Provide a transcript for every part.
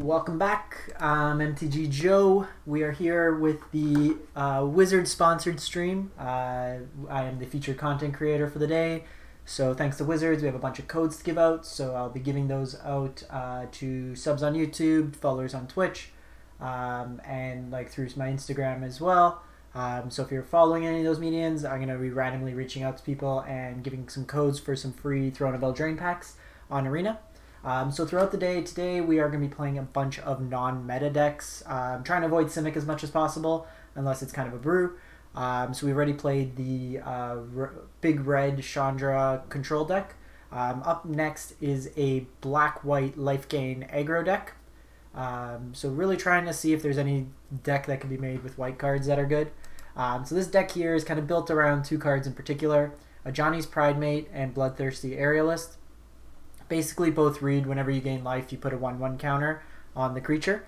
Welcome back. I'm MTG Joe. We are here with the Wizard sponsored stream. I am the featured content creator for the day. So thanks to Wizards, we have a bunch of codes to give out. So I'll be giving those out to subs on YouTube, followers on Twitch, and like through my Instagram as well. So if you're following any of those mediums, I'm going to be randomly reaching out to people and giving some codes for some free Throne of Eldraine packs on Arena. So throughout the day today, we are going to be playing a bunch of non-meta decks. I'm trying to avoid Simic as much as possible, unless it's kind of a brew. So we already played the Big Red Chandra control deck. Up next is a black-white Lifegain aggro deck. So really trying to see if there's any deck that can be made with white cards that are good. So this deck here is kind of built around two cards in particular, Ajani's Pridemate and Bloodthirsty Aerialist. Basically, both read whenever you gain life, you put a 1/1 counter on the creature,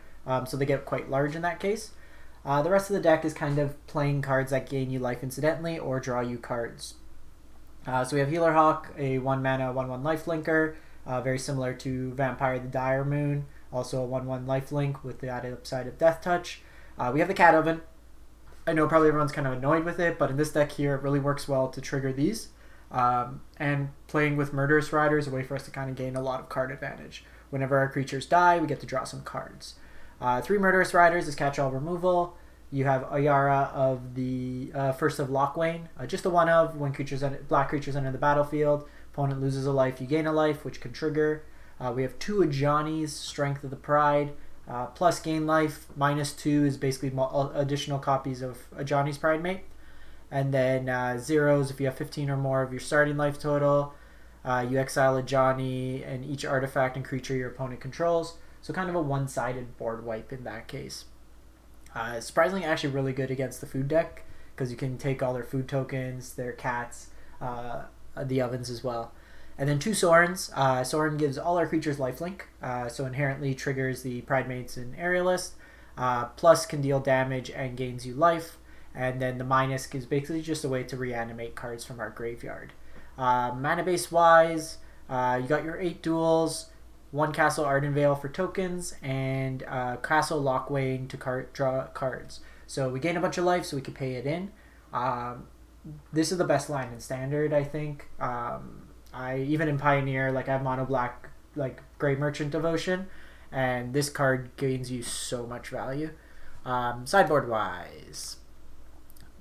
so they get quite large in that case. The rest of the deck is kind of playing cards that gain you life incidentally or draw you cards. So we have Healer Hawk, a 1-mana 1/1 lifelinker, very similar to Vampire the Dire Moon, also a 1/1 lifelink with the added upside of Death Touch. We have the Cat Oven. I know probably everyone's kind of annoyed with it, but in this deck here, it really works well to trigger these. And playing with Murderous Rider is a way for us to kind of gain a lot of card advantage. Whenever our creatures die, we get to draw some cards. 3 Murderous Riders is catch-all removal. You have Ayara of the First of Locthwain, just a one of. When black creatures enter the battlefield, opponent loses a life, you gain a life, which can trigger. We have 2 Ajani's, Strength of the Pride, plus gain life. -2 is basically additional copies of Ajani's Pridemate. And then zeros, if you have 15 or more of your starting life total, you exile Ajani and each artifact and creature your opponent controls. So kind of a one-sided board wipe in that case. Surprisingly, actually really good against the food deck because you can take all their food tokens, their cats, the ovens as well. And then 2 Sorins. Sorin gives all our creatures lifelink, so inherently triggers the Pridemates and Aerialist, plus can deal damage and gains you life. And then the minus is basically just a way to reanimate cards from our graveyard. Mana base wise, you got your 8 duels, 1 Castle Ardenvale for tokens, and Castle Locthwain to draw cards. So we gain a bunch of life so we can pay it in. This is the best line in Standard, I think. Even in Pioneer, like I have mono black, like Grey Merchant Devotion, and this card gains you so much value. Sideboard wise,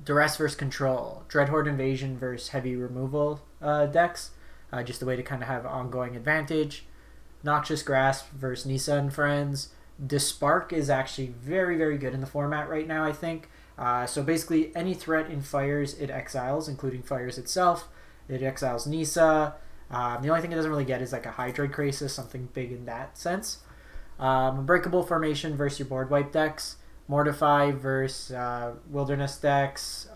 Duress versus Control, Dreadhorde Invasion versus Heavy Removal decks, just a way to kind of have ongoing advantage. Noxious Grasp versus Nissa and Friends. Despark is actually very, very good in the format right now, I think. So basically, any threat in Fires, it exiles, including Fires itself. It exiles Nissa. The only thing it doesn't really get is like a Hydroid Crisis, something big in that sense. Unbreakable Formation versus your board wipe decks. Mortify versus Wilderness decks,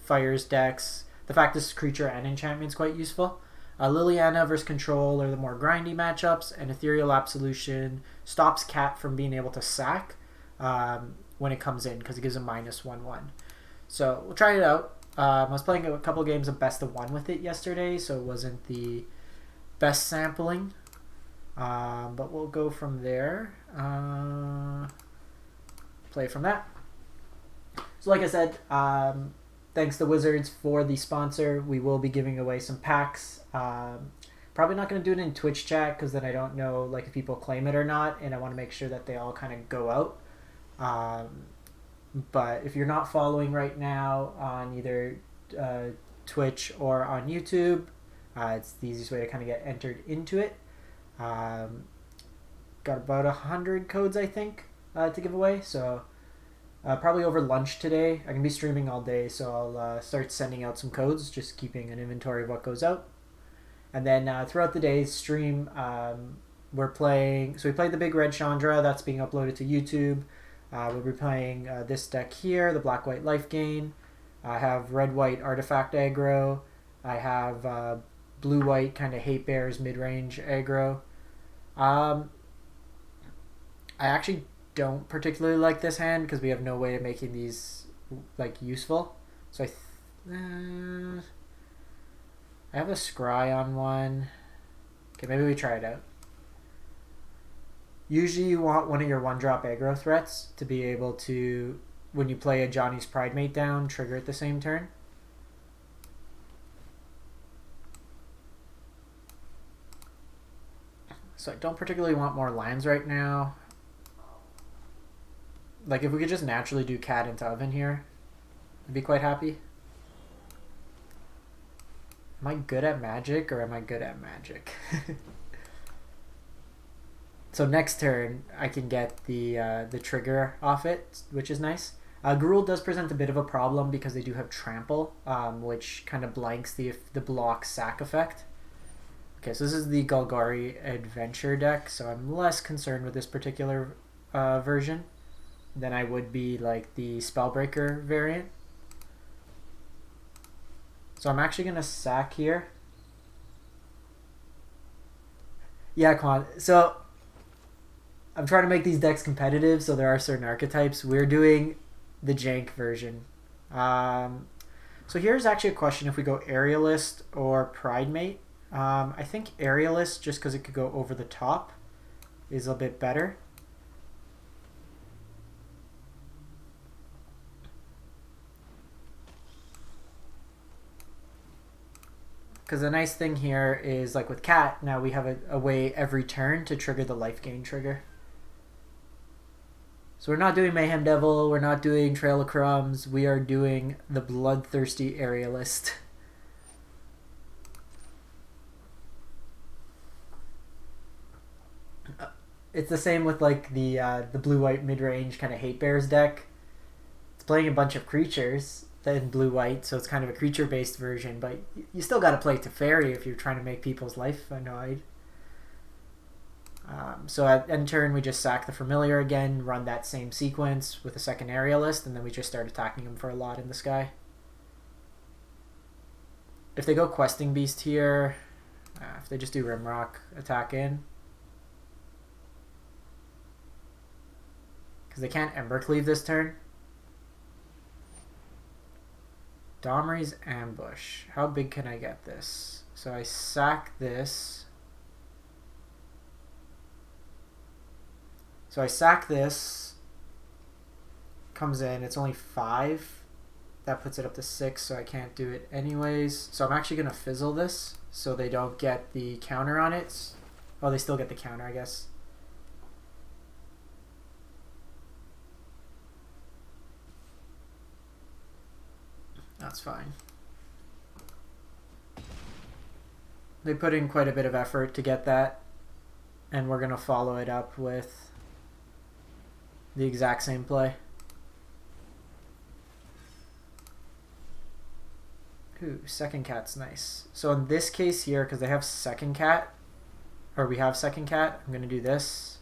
Fires decks. The fact this creature and enchantment is quite useful. Liliana versus Control are the more grindy matchups, and Ethereal Absolution stops Cat from being able to sack when it comes in because it gives a -1/1. So we'll try it out. I was playing a couple games of best of 1 with it yesterday, so it wasn't the best sampling, but we'll go from there. Play from that. So like I said, thanks to Wizards for the sponsor. We will be giving away some packs. Probably not going to do it in Twitch chat because then I don't know like if people claim it or not, and I want to make sure that they all kind of go out. But if you're not following right now on either Twitch or on YouTube, it's the easiest way to kind of get entered into it. Got about 100 codes, I think, to give away, so probably over lunch today. I can be streaming all day, so I'll start sending out some codes, just keeping an inventory of what goes out. And then throughout the day's stream, we played the Big Red Chandra, that's being uploaded to YouTube. We'll be playing this deck here, the Black-White Lifegain. I have Red-White Artifact Aggro. I have Blue-White kind of Hate Bears mid-range aggro. I actually don't particularly like this hand because we have no way of making these like useful. So I have a Scry on one. Okay, maybe we try it out. Usually you want one of your 1-drop aggro threats to be able to, when you play Ajani's Pridemate down, trigger it the same turn. So I don't particularly want more lands right now. Like, if we could just naturally do Cat into Oven here, I'd be quite happy. Am I good at Magic, or am I good at Magic? So next turn, I can get the trigger off it, which is nice. Gruul does present a bit of a problem because they do have Trample, which kind of blanks the block sack effect. Okay, so this is the Golgari Adventure deck, so I'm less concerned with this particular version than I would be like the Spellbreaker variant. So I'm actually going to sack here. Yeah, come on. So I'm trying to make these decks competitive, so there are certain archetypes. We're doing the jank version. So here's actually a question if we go Aerialist or Pridemate. I think Aerialist, just because it could go over the top, is a bit better. Because the nice thing here is, like with Cat, now we have a way every turn to trigger the Lifegain trigger. So we're not doing Mayhem Devil, we're not doing Trail of Crumbs, we are doing the Bloodthirsty Aerialist. It's the same with like the blue-white mid-range kind of Hate Bears deck. It's playing a bunch of creatures in blue-white, so it's kind of a creature-based version, but you still got to play Teferi if you're trying to make people's life annoyed. So at end turn, we just sack the Familiar again, run that same sequence with a second Aerialist, and then we just start attacking them for a lot in the sky. If they go Questing Beast here, if they just do Rimrock, attack in. Because they can't Embercleave this turn. Domri's Ambush. How big can I get this? So I sack this. So I sack this. Comes in. It's only 5. That puts it up to 6, so I can't do it anyways. So I'm actually going to fizzle this so they don't get the counter on it. Oh, they still get the counter, I guess. That's fine. They put in quite a bit of effort to get that, and we're going to follow it up with the exact same play. Ooh, second cat's nice. So in this case here, because they have second cat, or we have second cat, I'm going to do this.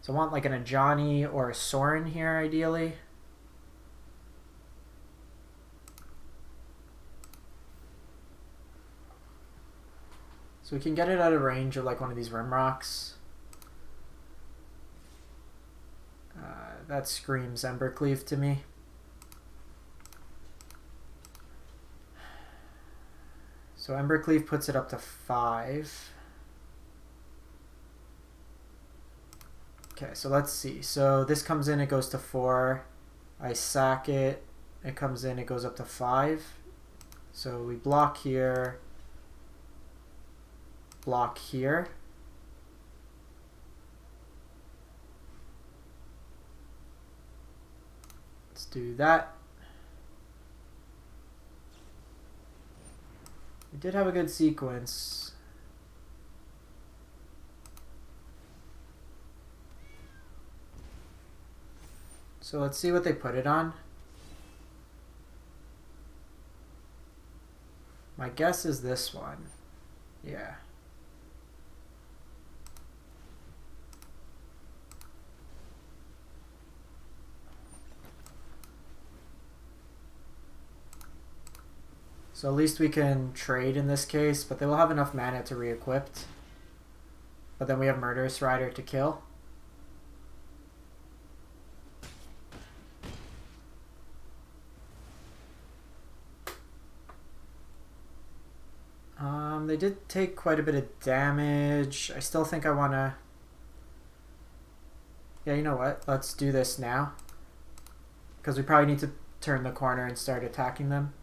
So I want like an Ajani or a Sorin here, ideally. So we can get it out of range of like one of these Rimrocks. That screams Embercleave to me. So Embercleave puts it up to 5. Okay, so let's see. So this comes in, it goes to 4. I sack it. It comes in, it goes up to 5. So we block here. Block here. Let's do that. We did have a good sequence. So let's see what they put it on. My guess is this one. Yeah. So at least we can trade in this case, but they will have enough mana to re-equip. But then we have Murderous Rider to kill. They did take quite a bit of damage. I still think I want to... Yeah, you know what? Let's do this now. Because we probably need to turn the corner and start attacking them.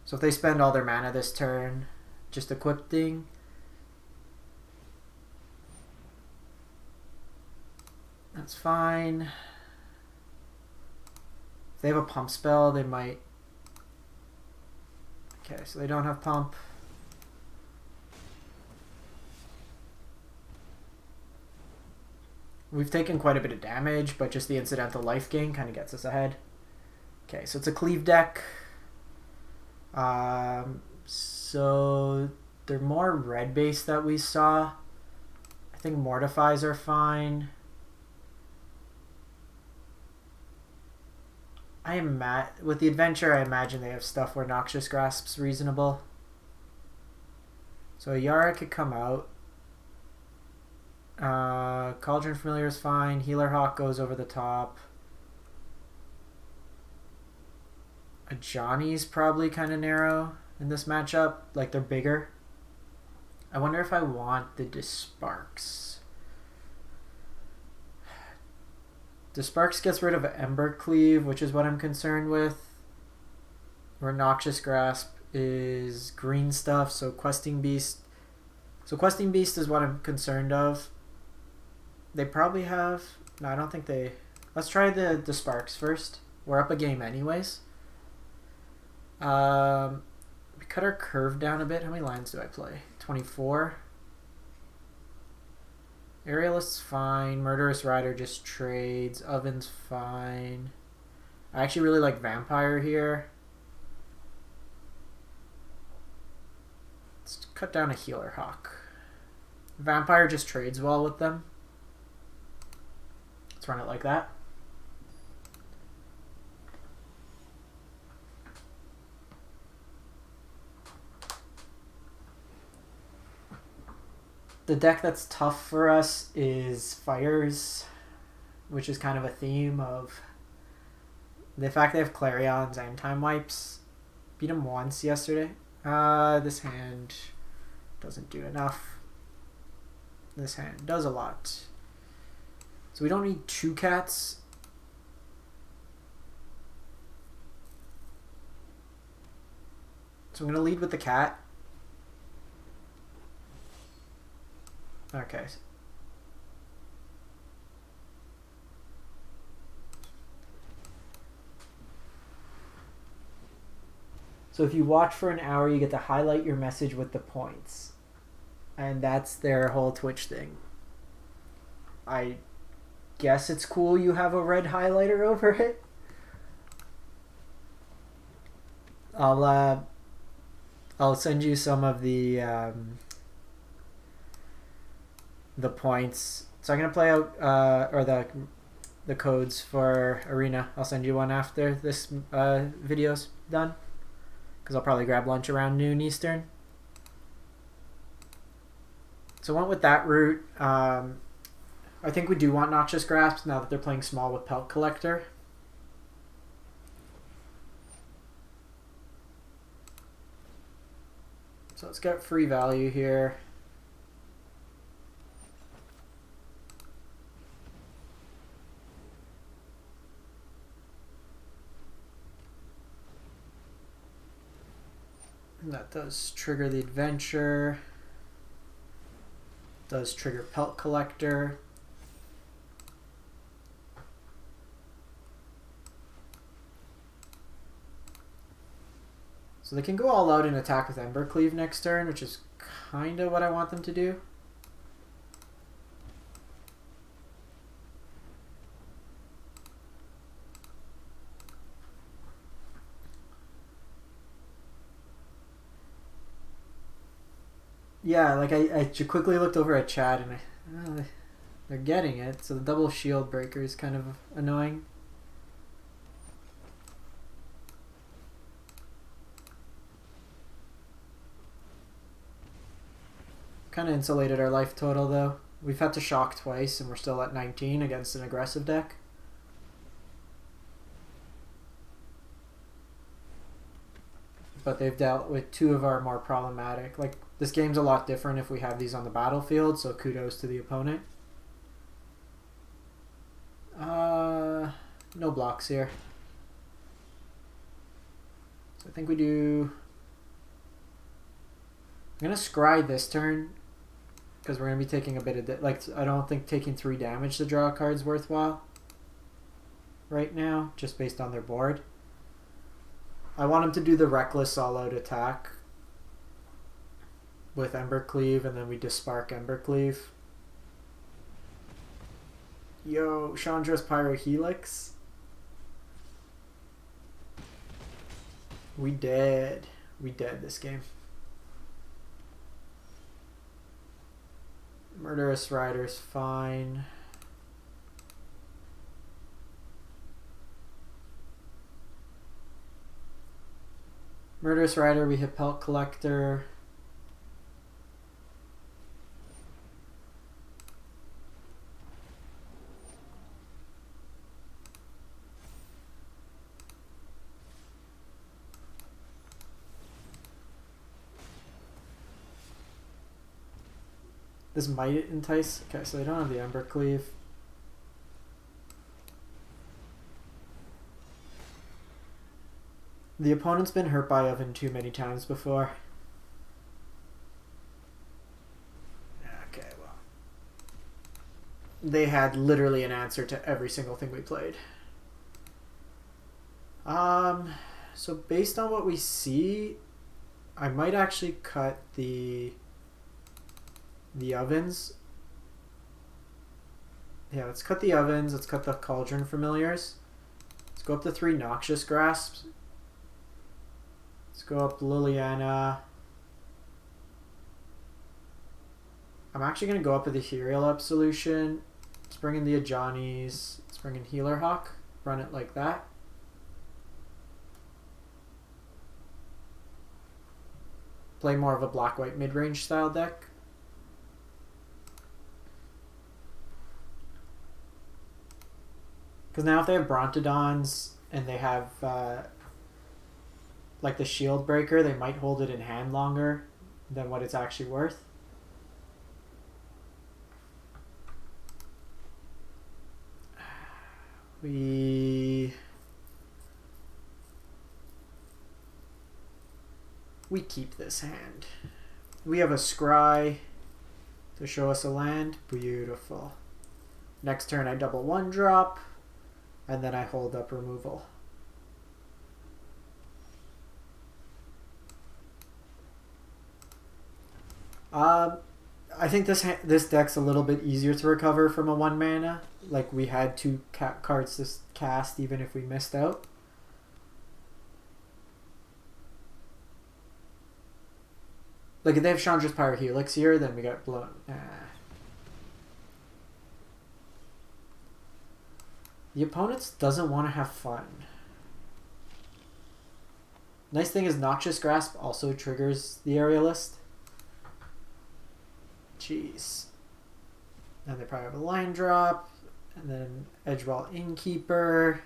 So if they spend all their mana this turn, just equipping... That's fine. If they have a pump spell, they might... Okay, so they don't have pump. We've taken quite a bit of damage, but just the incidental life gain kind of gets us ahead. Okay, so it's a cleave deck. So they're more red based that we saw. I think Mortifies are fine. With the adventure, I imagine they have stuff where Noxious Grasp's reasonable. So Yara could come out. Cauldron Familiar is fine. Healer Hawk goes over the top. Ajani's probably kind of narrow in this matchup. Like, they're bigger. I wonder if I want the Desparks. Desparks gets rid of Ember Cleave, which is what I'm concerned with. Where Noxious Grasp is green stuff, so Questing Beast. So Questing Beast is what I'm concerned of. They probably have... No, I don't think they... Let's try the Desparks first. We're up a game anyways. We cut our curve down a bit. How many lines do I play? 24. Aerialist's fine. Murderous Rider just trades. Oven's fine. I actually really like Vampire here. Let's cut down a Healer Hawk. Vampire just trades well with them. Let's run it like that. The deck that's tough for us is Fires, which is kind of a theme of the fact they have Clarions and Time Wipes. Beat them once yesterday. This hand doesn't do enough. This hand does a lot. So we don't need two cats. So I'm going to lead with the cat. Okay. So if you watch for an hour, you get to highlight your message with the points. And that's their whole Twitch thing. I guess it's cool you have a red highlighter over it. I'll send you some of the points. So I'm gonna play out or the codes for Arena. I'll send you one after this video's done, because I'll probably grab lunch around noon Eastern. So I went with that route. I think we do want Noxious Grasp now that they're playing small with Pelt Collector. So let's get free value here. And that does trigger the adventure. Does trigger Pelt Collector. So they can go all out and attack with Ember Cleave next turn, which is kind of what I want them to do. Yeah, like I quickly looked over at chat and they're getting it. So the double shield breaker is kind of annoying. Kind of insulated our life total though. We've had to shock twice and we're still at 19 against an aggressive deck. but they've dealt with two of our more problematic. Like, this game's a lot different if we have these on the battlefield, so kudos to the opponent. No blocks here. So I think we do... I'm going to scry this turn, because we're going to be taking a bit of... I don't think taking 3 damage to draw a card is worthwhile right now, just based on their board. I want him to do the reckless all-out attack with Embercleave, and then we Despark Embercleave. Yo, Chandra's Pyrohelix. We dead. We dead this game. Murderous Rider's fine. Murderous Rider, we hit Pelt Collector. This might entice. Okay, so they don't have the Embercleave. The opponent's been hurt by Oven too many times before. Okay, well. They had literally an answer to every single thing we played. So based on what we see, I might actually cut the ovens. Yeah, let's cut the ovens. Let's cut the Cauldron Familiars. Let's go up to 3 Noxious Grasps. Let's go up Liliana. I'm actually going to go up with the Ethereal Absolution. Let's bring in the Ajanis. Let's bring in Healer Hawk. Run it like that. Play more of a black-white mid-range style deck. Because now if they have Brontodons and they have like the Shield Breaker, they might hold it in hand longer than what it's actually worth. We keep this hand. We have a Scry to show us a land. Beautiful. Next turn I double 1-drop. And then I hold up removal. I think this deck's a little bit easier to recover from a 1 mana. Like, we had 2 cards to cast even if we missed out. Like, if they have Chandra's Pyrohelix here, then we got blown. The opponent doesn't want to have fun. Nice thing is Noxious Grasp also triggers the Aerialist. Jeez. And they probably have a line drop. And then Edgewall Innkeeper.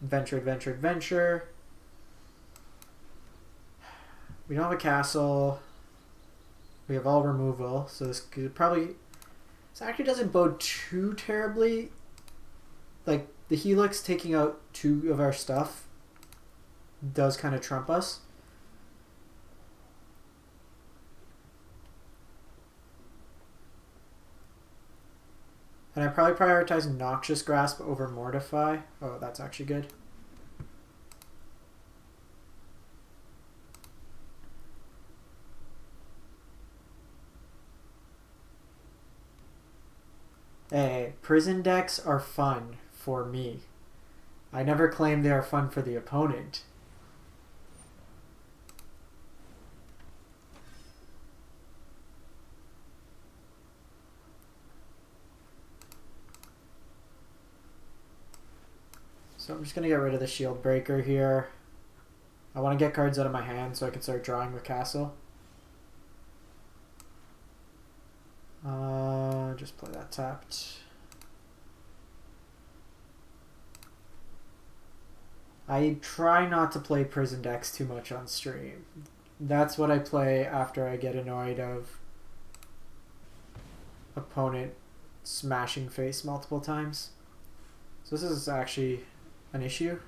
Adventure, Adventure, Adventure. We don't have a castle. We have all removal. So this could probably... This actually doesn't bode too terribly. Like, the Helix taking out 2 of our stuff does kind of trump us. And I probably prioritize Noxious Grasp over Mortify. Oh, that's actually good. Hey, prison decks are fun for me. I never claim they are fun for the opponent. So I'm just going to get rid of the Shield Breaker here. I want to get cards out of my hand so I can start drawing with Castle. Just play that tapped. I try not to play prison decks too much on stream. That's what I play after I get annoyed of opponent smashing face multiple times. So this is actually an issue.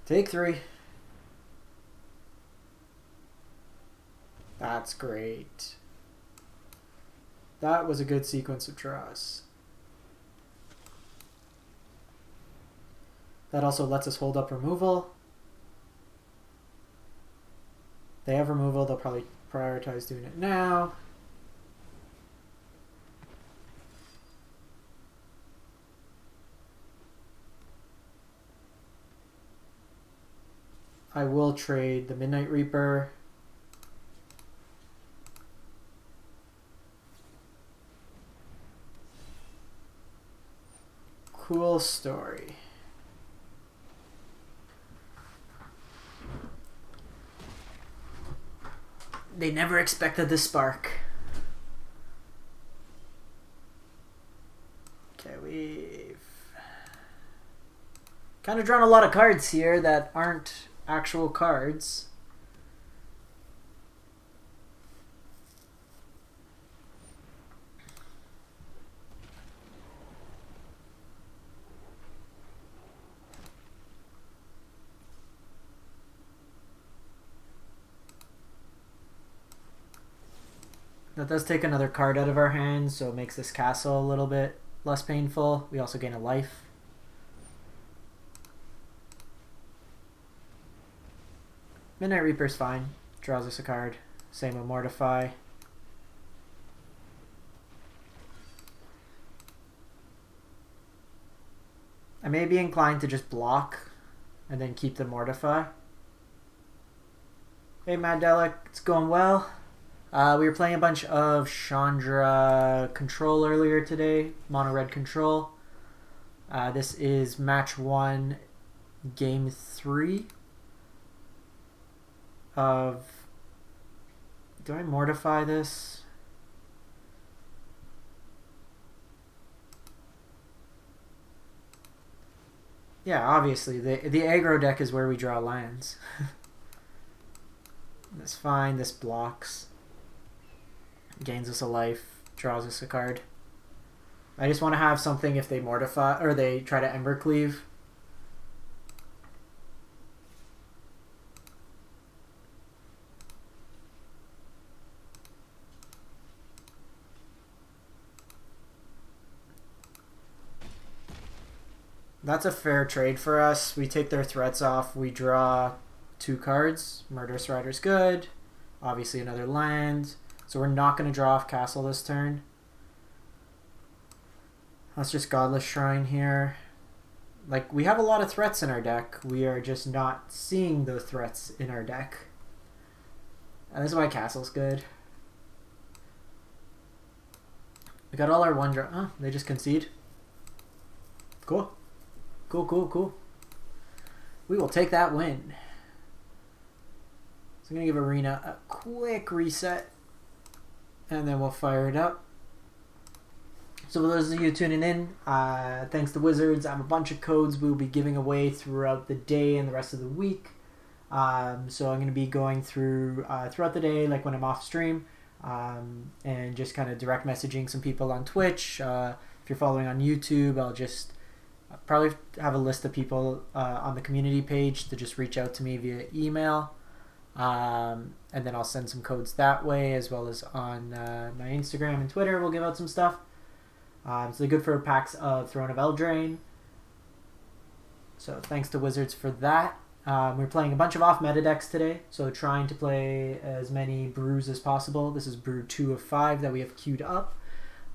Take 3. That's great. That was a good sequence of draws. That also lets us hold up removal. They have removal, they'll probably prioritize doing it now. I will trade the Midnight Reaper. Cool story. They never expected the spark. Okay, we've kind of drawn a lot of cards here that aren't actual cards. That does take another card out of our hands, so it makes this castle a little bit less painful. We also gain a life. Midnight Reaper's fine. Draws us a card. Same with Mortify. I may be inclined to just block and then keep the Mortify. Hey Madelic, it's going well. We were playing a bunch of Chandra Control earlier today, Mono Red Control. This is match 1, game 3 of... Do I Mortify this? Yeah, obviously. The aggro deck is where we draw lands. That's fine, this blocks. Gains us a life, draws us a card. I just want to have something if they mortify or they try to Embercleave. That's a fair trade for us. We take their threats off, we draw 2 cards. Murderous Rider's good. Obviously another land. So we're not going to draw off Castle this turn. Let's just Godless Shrine here. Like, we have a lot of threats in our deck. We are just not seeing those threats in our deck. And this is why Castle's good. We got all our 1-drop. Oh, they just concede. Cool. Cool, cool, cool. We will take that win. So I'm going to give Arena a quick reset. And then we'll fire it up. So for those of you tuning in, thanks to Wizards. I have a bunch of codes we will be giving away throughout the day and the rest of the week. So I'm going to be going through throughout the day, like when I'm off stream, and just kind of direct messaging some people on Twitch. If you're following on YouTube, I'll just probably have a list of people on the community page to just reach out to me via email. And then I'll send some codes that way, as well as on my Instagram and Twitter. We'll give out some stuff. So they're good for packs of Throne of Eldraine. So thanks to Wizards for that. We're playing a bunch of off-meta decks today, so trying to play as many brews as possible. This is brew 2 of 5 that we have queued up.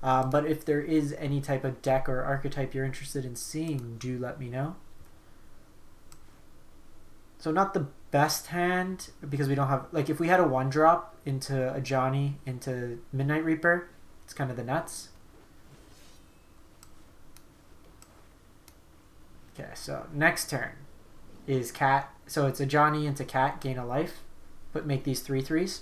But if there is any type of deck or archetype you're interested in seeing, do let me know. So not the best hand, because we don't have... Like, if we had a 1-drop into Ajani, into Midnight Reaper, it's kind of the nuts. Okay, so next turn is Cat. So it's Ajani into Cat, gain a life, but make these 3/3s.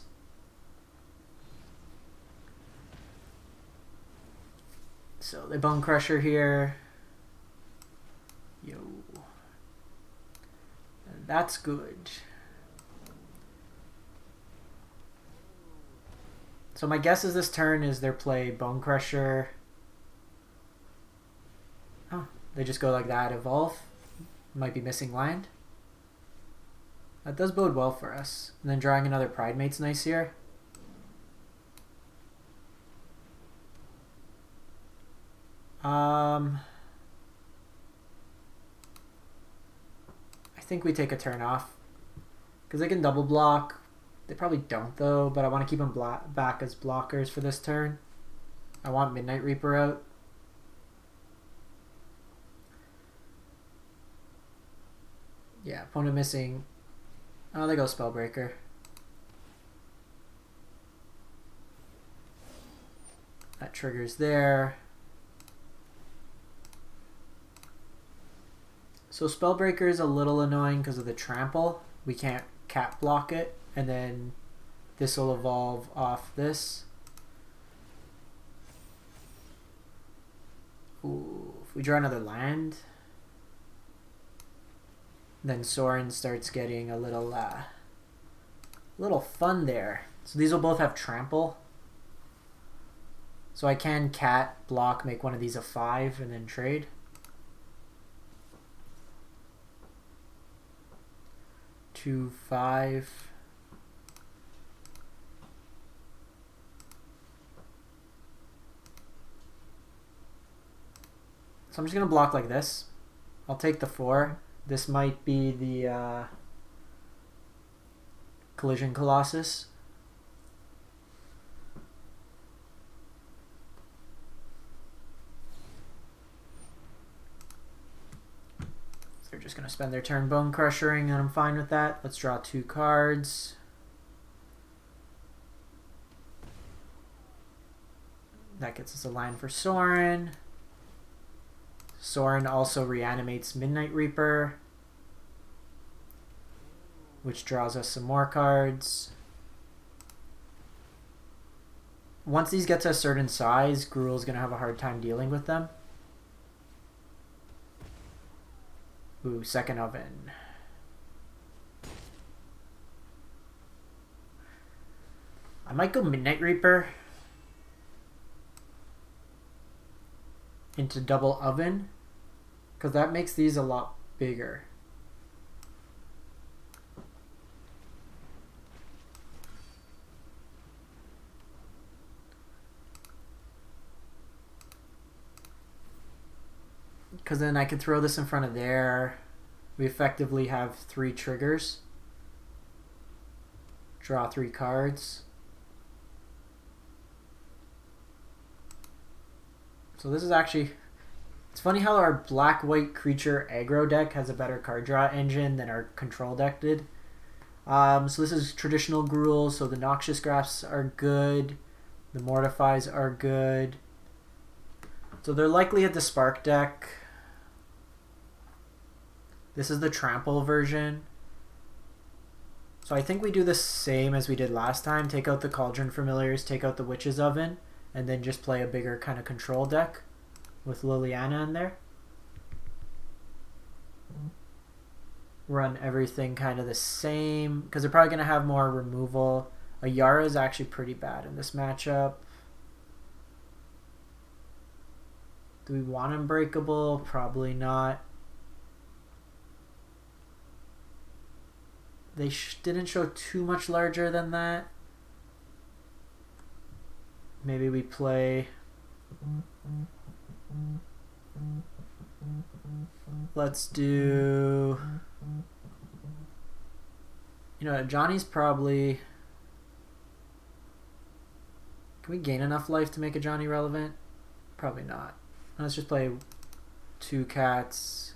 So they Bone Crusher here. Yo. And that's good. So my guess is this turn is their play Bone Crusher. Oh, they just go like that, evolve. Might be missing land. That does bode well for us. And then drawing another Pridemate's nice here. I think we take a turn off. Because they can double block. They probably don't though, but I want to keep them back as blockers for this turn. I want Midnight Reaper out. Yeah, opponent missing. Oh, they go Spellbreaker. That triggers there. So Spellbreaker is a little annoying because of the trample. We can't cat block it, and then this will evolve off this. Ooh, if we draw another land, then Sorin starts getting a little fun there. So these will both have trample. So I can cat block, make one of these a 5, and then trade. Two, 5. So I'm just gonna block like this. I'll take the 4. This might be the Collision Colossus. They're just going to spend their turn Bone Crushing, and I'm fine with that. Let's draw 2 cards. That gets us a line for Sorin. Sorin also reanimates Midnight Reaper, which draws us some more cards. Once these get to a certain size, Gruul's going to have a hard time dealing with them. Ooh, second oven. I might go Midnight Reaper into double oven, because that makes these a lot bigger. Because then I can throw this in front of there. We effectively have 3 triggers. Draw 3 cards. So this is actually... It's funny how our black-white creature aggro deck has a better card draw engine than our control deck did. So this is traditional Gruul, so the Noxious Grasps are good. The Mortifies are good. So they're likely a Despark deck. This is the trample version. So I think we do the same as we did last time. Take out the Cauldron Familiars, take out the Witch's Oven, and then just play a bigger kind of control deck with Liliana in there. Run everything kind of the same, because they're probably going to have more removal. Ayara is actually pretty bad in this matchup. Do we want Unbreakable? Probably not. They didn't show too much larger than that. Maybe we play... Let's do... You know, Ajani's probably... Can we gain enough life to make Ajani relevant? Probably not. Let's just play 2 cats.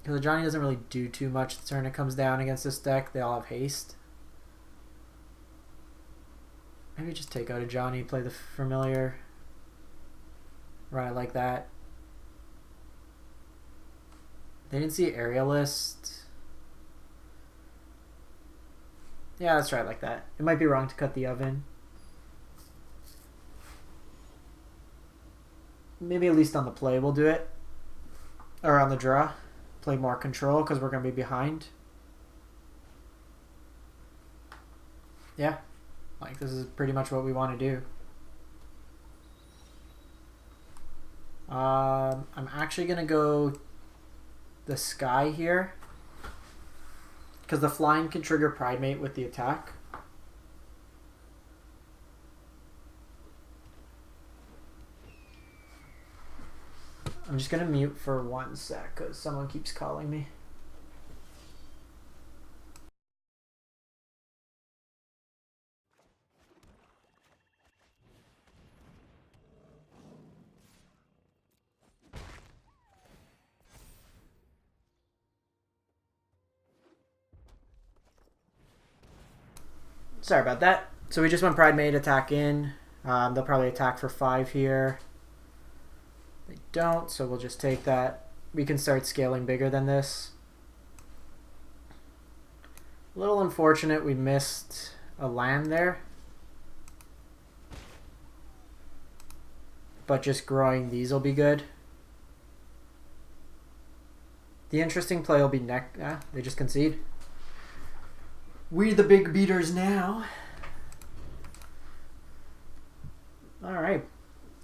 Because Ajani doesn't really do too much the turn it comes down against this deck. They all have haste. Maybe just take out Ajani, play the Familiar. Run it like that. They didn't see Aerialist. Yeah, let's try it like that. It might be wrong to cut the oven. maybe at least on the play we'll do it. Or on the draw. Play more control because we're going to be behind. Yeah. Like, this is pretty much what we want to do. I'm actually going to go the sky here. Because the flying can trigger Pridemate with the attack. I'm just going to mute for 1 sec because someone keeps calling me. Sorry about that. So we just went Pridemate attack in. They'll probably attack for 5 here. They don't, so we'll just take that. We can start scaling bigger than this. A little unfortunate we missed a land there. But just growing these will be good. The interesting play will be next. They just concede. We the big beaters now. Alright.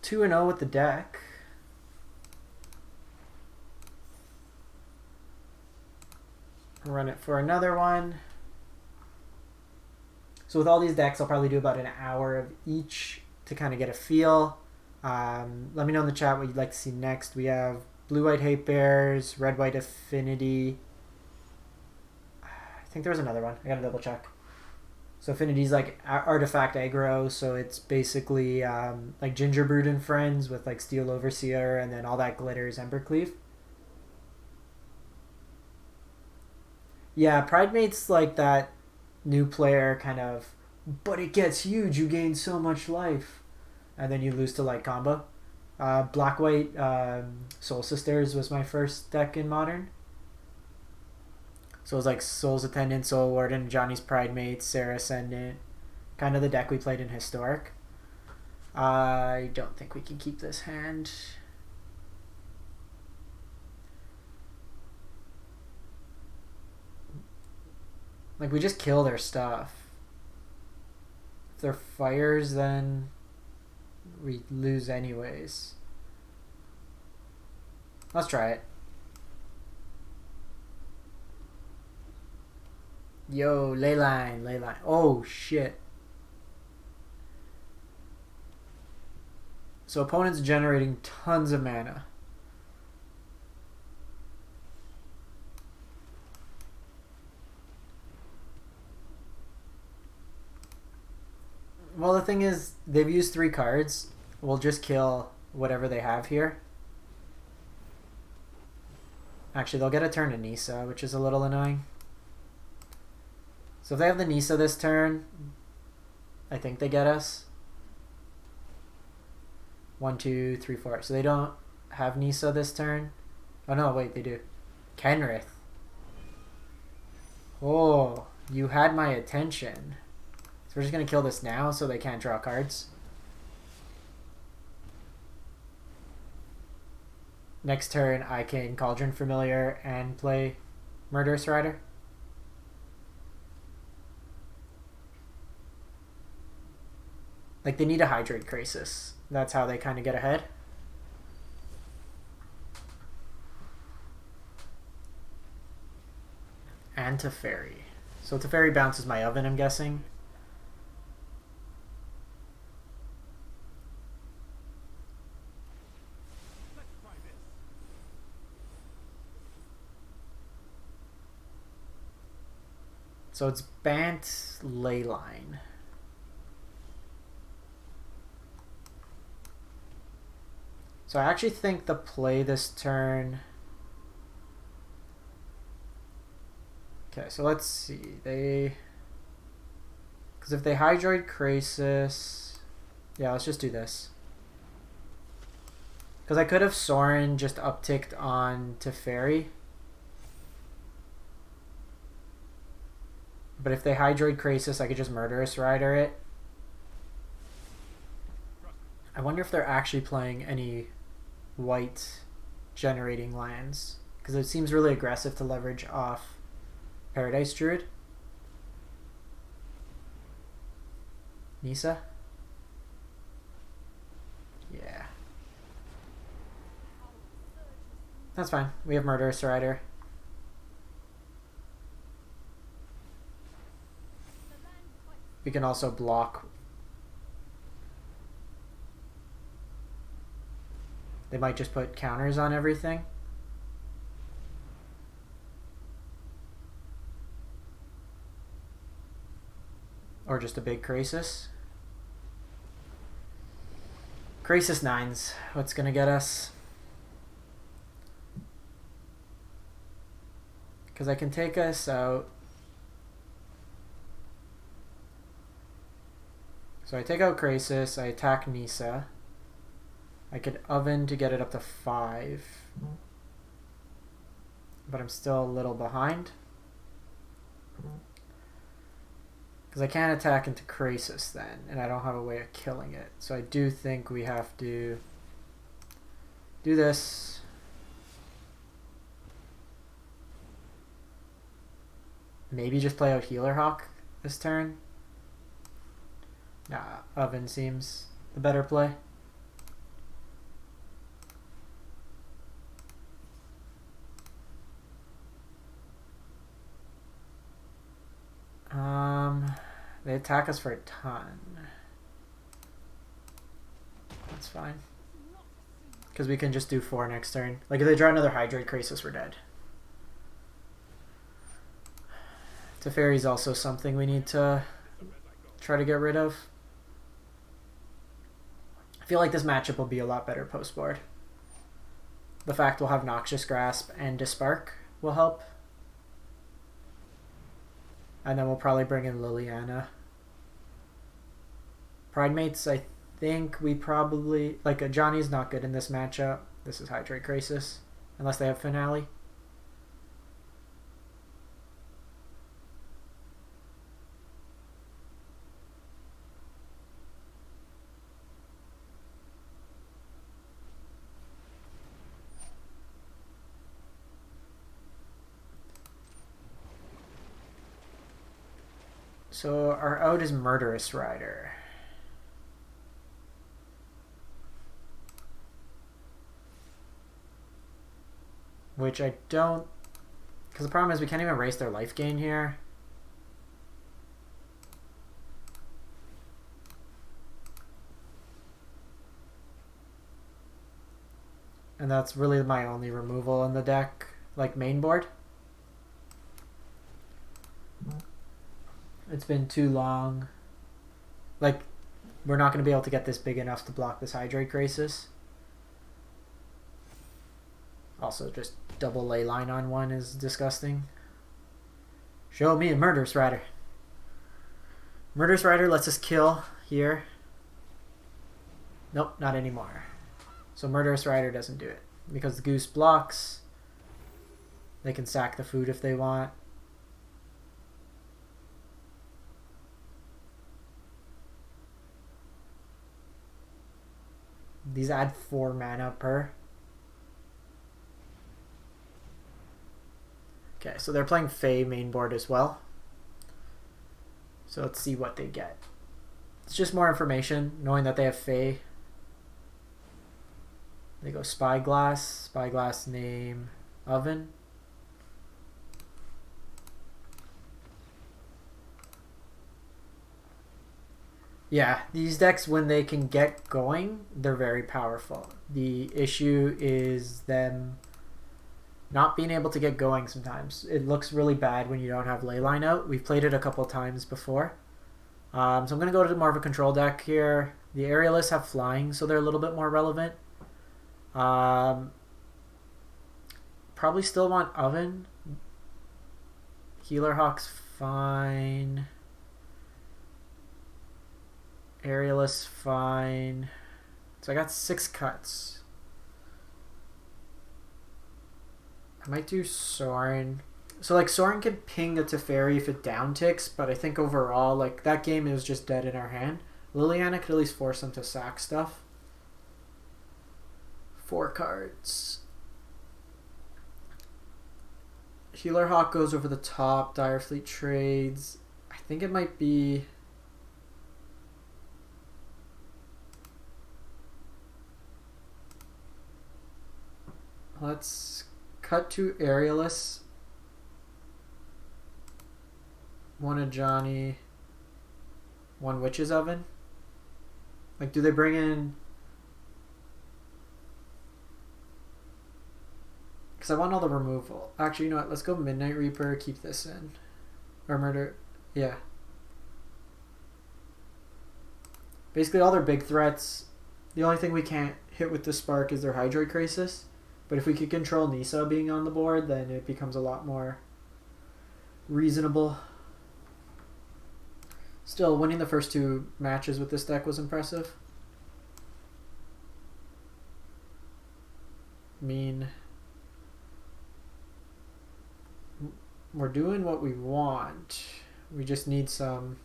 2-0 with the deck. Run it for another one. So with all these decks, I'll probably do about an hour of each to kind of get a feel. Let me know in the chat what you'd like to see next. We have Blue-White Hate Bears, Red-White Affinity. I think there was another one. I gotta double check. So Affinity's like artifact aggro, so it's basically like Gingerbread and Friends with like Steel Overseer, and then all that glitters Embercleave. Yeah, Pridemate's like that new player kind of, but it gets huge, you gain so much life. And then you lose to like combo. Black-White Soul Sisters was my first deck in Modern. So it was like Soul's Attendant, Soul Warden, Ajani's Pridemate, Sarah Ascendant. Kind of the deck we played in Historic. I don't think we can keep this hand. Like, we just kill their stuff. If they're fires, then we lose anyways. Let's try it. Yo, Leyline, Leyline. Oh, shit. So opponent's generating tons of mana. Well, the thing is, they've used 3 cards. We'll just kill whatever they have here. Actually, they'll get a turn to Nisa, which is a little annoying. So if they have the Nisa this turn, I think they get us. 1, 2, 3, 4. So they don't have Nisa this turn. Oh no, wait, they do. Kenrith. Oh, you had my attention. So we're just going to kill this now so they can't draw cards. Next turn, I can Cauldron Familiar and play Murderous Rider. Like, they need a Hydrate Crisis. That's how they kind of get ahead. And Teferi. So Teferi bounces my Oven, I'm guessing. So it's Bant Leyline. So I actually think the play this turn... Okay, so let's see. Because if they Hydroid Crisis... Yeah, let's just do this. Because I could have Sorin just upticked on Teferi. But if they Hydroid Crisis, I could just Murderous Rider it. I wonder if they're actually playing any white generating lands, because it seems really aggressive to leverage off Paradise Druid. Nisa? Yeah. That's fine. We have Murderous Rider. We can also block. They might just put counters on everything. Or just a big Krasis. Krasis 9s. What's gonna get us? Because I can take us out. So I take out Krasis, I attack Nisa. I could Oven to get it up to 5. But I'm still a little behind. Because I can't attack into Krasis then, and I don't have a way of killing it. So I do think we have to do this. Maybe just play out Healer Hawk this turn. Nah, Oven seems the better play. They attack us for a ton. That's fine. Because we can just do 4 next turn. Like if they draw another Hydrate Krasis, we're dead. Teferi's also something we need to try to get rid of. I feel like this matchup will be a lot better post-board. The fact we'll have Noxious Grasp and Despark will help. And then we'll probably bring in Liliana. Pridemates, I think we probably... Like, Ajani's not good in this matchup. This is Hydrate Krasis. Unless they have Finale. So our out is Murderous Rider. Which I don't... Because the problem is we can't even raise their life gain here. And that's really my only removal in the deck, like main board. It's been too long. Like, we're not going to be able to get this big enough to block this Hydrate Krasis. Also, just double ley line on one is disgusting. Show me a Murderous Rider. Murderous Rider lets us kill here. Nope, not anymore. So Murderous Rider doesn't do it. Because the Goose blocks. They can sack the food if they want. These add 4 mana per. Okay, so they're playing Fae main board as well. So let's see what they get. It's just more information, knowing that they have Fae. They go Spyglass name Oven. Yeah, these decks, when they can get going, they're very powerful. The issue is them not being able to get going sometimes. It looks really bad when you don't have Leyline out. We've played it a couple times before. So I'm going to go to more of a control deck here. The Aerialists have flying, so they're a little bit more relevant. Probably still want Oven. Healer Hawk's fine. Aerialist fine. So I got 6 cuts. I might do Sorin. So like Sorin can ping a Teferi if it down ticks, but I think overall like that game is just dead in our hand. Liliana could at least force them to sack stuff. 4 cards. Healer Hawk goes over the top. Dire Fleet trades. I think it might be... Let's cut 2 Aerialists. 1 Ajani. 1 Witch's Oven. Like, do they bring in... Because I want all the removal. Actually, you know what? Let's go Midnight Reaper. Keep this in. Or Murder... Yeah. Basically, all their big threats. The only thing we can't hit with Despark is their Hydroid Crisis. But if we could control Nisa being on the board, then it becomes a lot more reasonable. Still, winning the first 2 matches with this deck was impressive. I mean, we're doing what we want. We just need some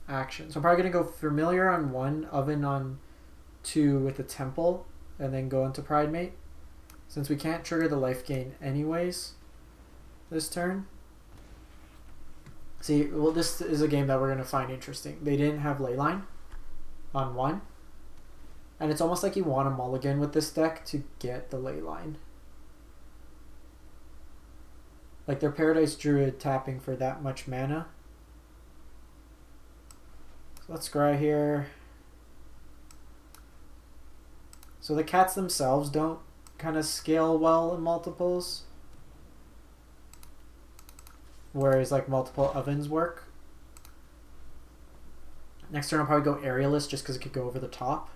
action. So I'm probably going to go Familiar on 1, Oven on 2 with the Temple, and then go into Pridemate. Since we can't trigger the Lifegain anyways this turn. See, well, this is a game that we're going to find interesting. They didn't have Leyline on 1. And it's almost like you want a mulligan with this deck to get the Leyline. Like their Paradise Druid tapping for that much mana. So let's scry here. So the cats themselves don't kind of scale well in multiples, whereas like multiple ovens work. Next turn I'll probably go Aerialist just because it could go over the top.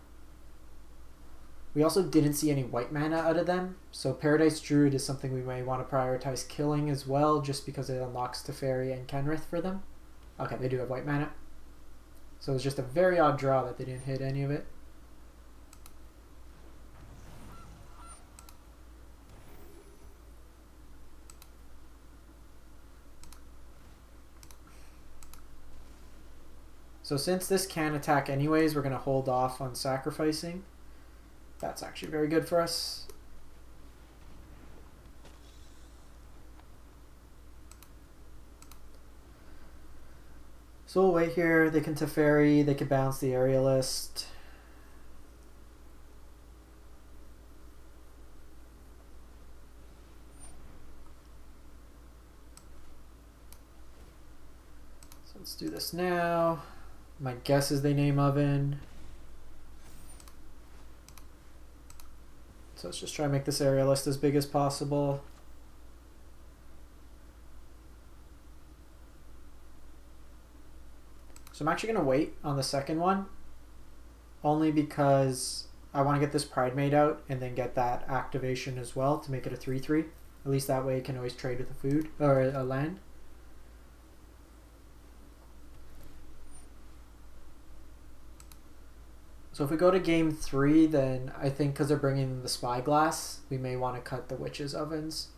We also didn't see any white mana out of them, so Paradise Druid is something we may want to prioritize killing as well, just because it unlocks Teferi and Kenrith for them. Okay, they do have white mana, so it's just a very odd draw that they didn't hit any of it. So since this can attack anyways, we're going to hold off on sacrificing. That's actually very good for us. So we'll wait here. They can Teferi, they can bounce the Aerialist. So let's do this now. My guess is they name Oven. So let's just try and make this Aerialist as big as possible. So I'm actually going to wait on the second one, only because I want to get this Pridemate out and then get that activation as well to make it a 3/3. At least that way it can always trade with a food or a land. So if we go to game 3, then I think because they're bringing the Spyglass, we may want to cut the Witch's Ovens.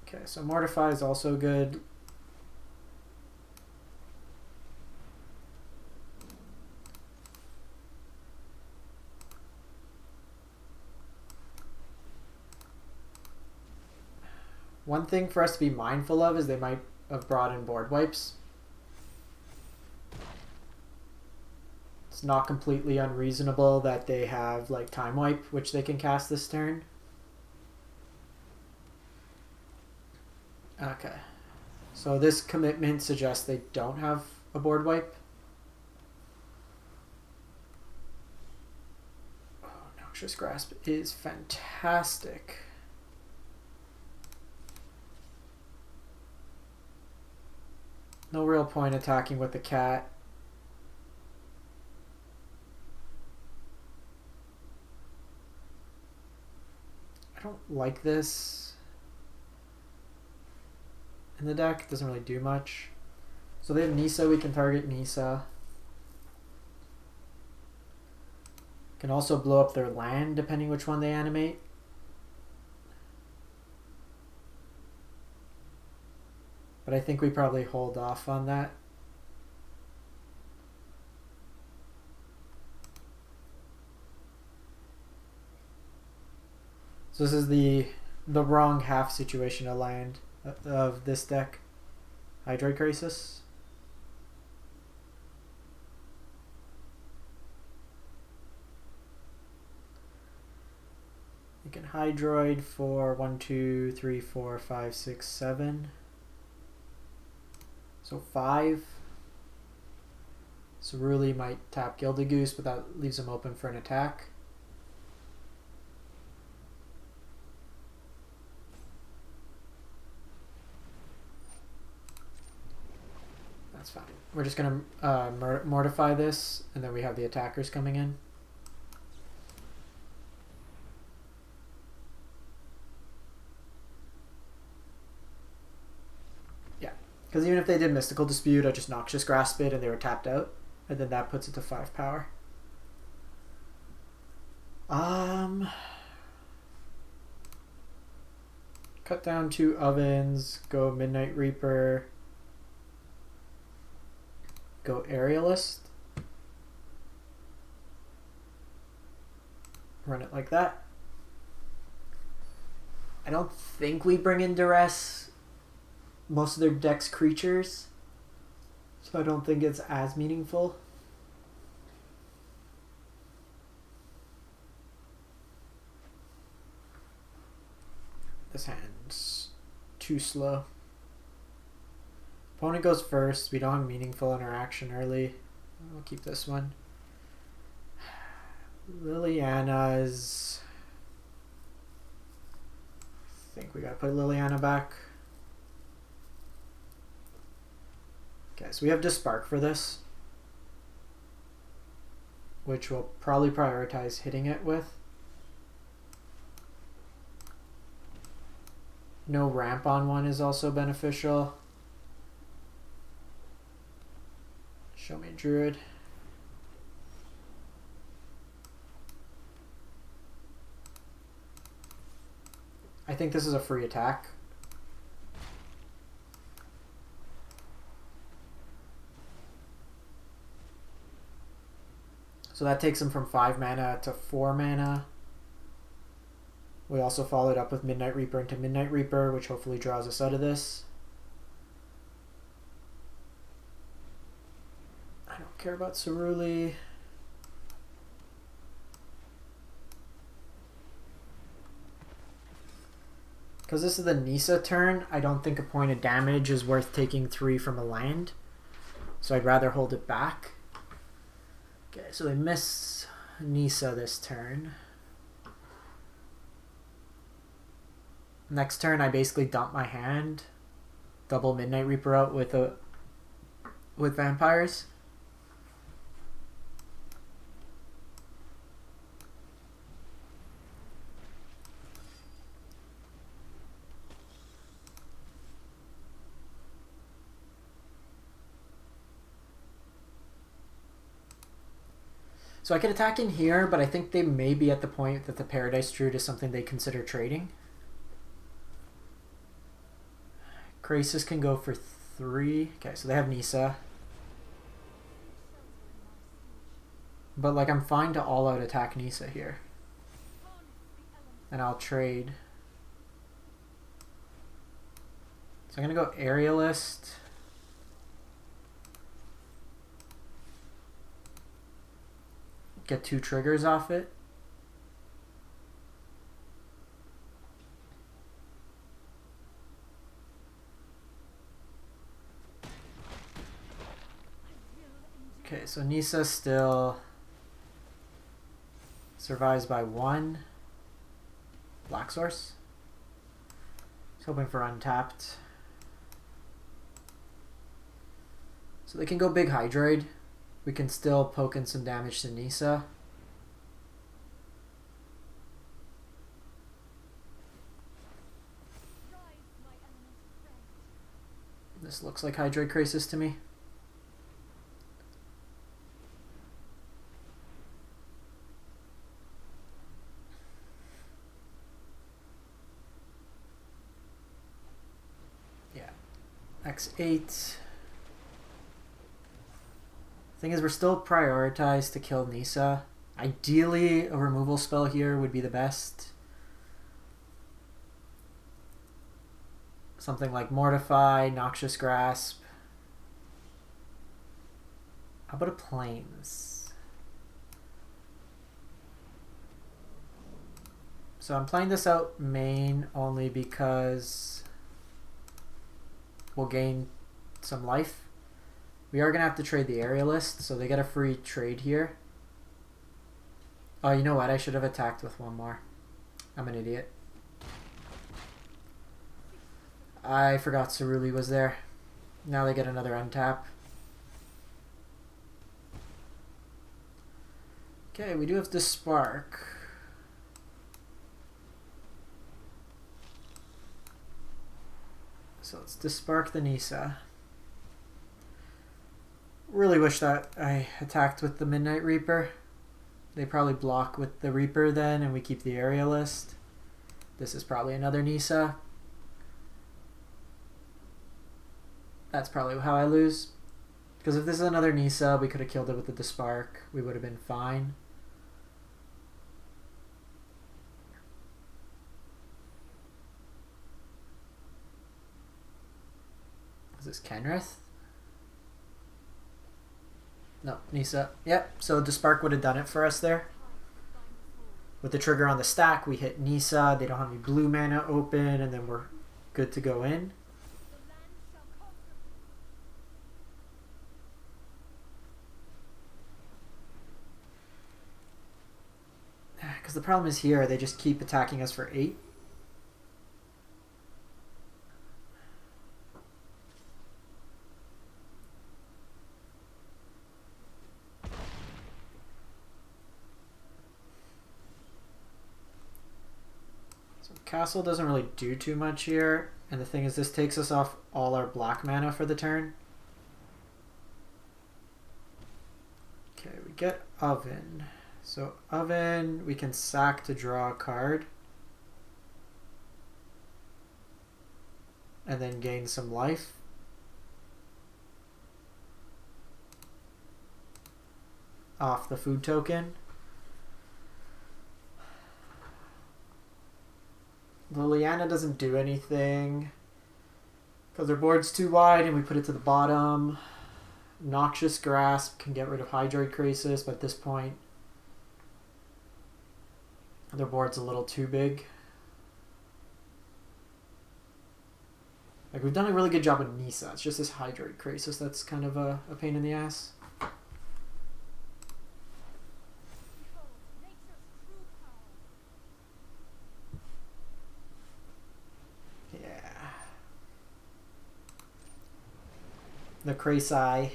Okay, so Mortify is also good. One thing for us to be mindful of is they might have brought in board wipes. It's not completely unreasonable that they have like Time Wipe, which they can cast this turn. Okay, so this commitment suggests they don't have a board wipe. Oh, Noxious Grasp is fantastic. No real point attacking with the cat. I don't like this in the deck. It doesn't really do much. So they have Nisa, we can target Nisa. Can also blow up their land depending which one they animate. But I think we probably hold off on that. So this is the wrong half situation to land of this deck. Hydroid Crisis. You can Hydroid for 1, 2, 3, 4, 5, 6, 7. So 5. Ceruli might tap Gilded Goose, but that leaves him open for an attack. That's fine. We're just going to mortify this, and then we have the attackers coming in. Yeah, because even if they did Mystical Dispute, I just Noxious Grasp it and they were tapped out, and then that puts it to 5 power. Cut down 2 ovens, go Midnight Reaper, go Aerialist, run it like that. I don't think we bring in Duress. Most of their deck's creatures, so I don't think it's as meaningful. This hand's too slow. Opponent goes first. We don't have meaningful interaction early. We'll keep this one. Liliana's... I think we gotta put Liliana back. Okay, so we have Despark for this, which we'll probably prioritize hitting it with. No ramp on one is also beneficial. Show me Druid. I think this is a free attack. So that takes him from 5 mana to 4 mana. We also followed up with Midnight Reaper into Midnight Reaper, which hopefully draws us out of this. I don't care about Ceruli. Because this is the Nissa turn, I don't think a point of damage is worth taking 3 from a land. So I'd rather hold it back. Okay, so they miss Nissa this turn. Next turn, I basically dump my hand, double Midnight Reaper out with vampires. So I could attack in here, but I think they may be at the point that the Paradise Druid is something they consider trading. Crisis can go for 3. Okay, so they have Nissa. But like, I'm fine to all out attack Nissa here. And I'll trade. So I'm gonna go Aerialist. Get 2 triggers off it. Okay, so Nissa still survives by 1. Black Source. Just hoping for untapped. So they can go big Hydroid. We can still poke in some damage to Nissa. This looks like Hydroid Crisis to me. Yeah. X8. Thing is, we're still prioritized to kill Nissa. Ideally, a removal spell here would be the best. something like Mortify, Noxious Grasp. How about a Plains? So I'm playing this out main only because we'll gain some life. We are going to have to trade the Aerialist, so they get a free trade here. Oh, you know what? I should have attacked with one more. I'm an idiot. I forgot Ceruli was there. Now they get another untap. Okay, we do have Despark. So let's Despark the Nisa. Really wish that I attacked with the Midnight Reaper. They probably block with the Reaper then, and we keep the Aerialist. This is probably another Nisa. That's probably how I lose. Because if this is another Nisa, we could have killed it with the Despark. We would have been fine. Is this Kenrith? No, Nisa. Yep, so Despark would have done it for us there. With the trigger on the stack, we hit Nisa. They don't have any blue mana open, and then we're good to go in. Because the problem is here, they just keep attacking us for 8. So Castle doesn't really do too much here. And the thing is, this takes us off all our black mana for the turn. Okay, we get Oven. So Oven, we can sack to draw a card. And then gain some life. Off the food token. Liliana doesn't do anything. Because their board's too wide and we put it to the bottom. Noxious Grasp can get rid of Hydroid Krasis, but at this point their board's a little too big. Like, we've done a really good job with Nisa. It's just this Hydroid Krasis that's kind of a pain in the ass. Yeah. The Krasi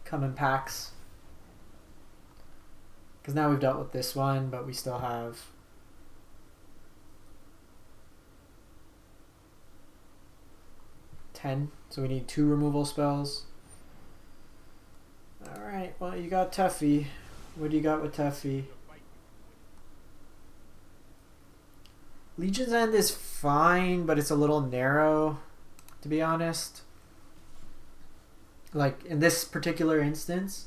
come in packs. Because now we've dealt with this one, but we still have 10, so we need 2 removal spells. Alright, well, you got Tuffy. What do you got with Tuffy? Legion's End is fine, but it's a little narrow, to be honest. Like, in this particular instance,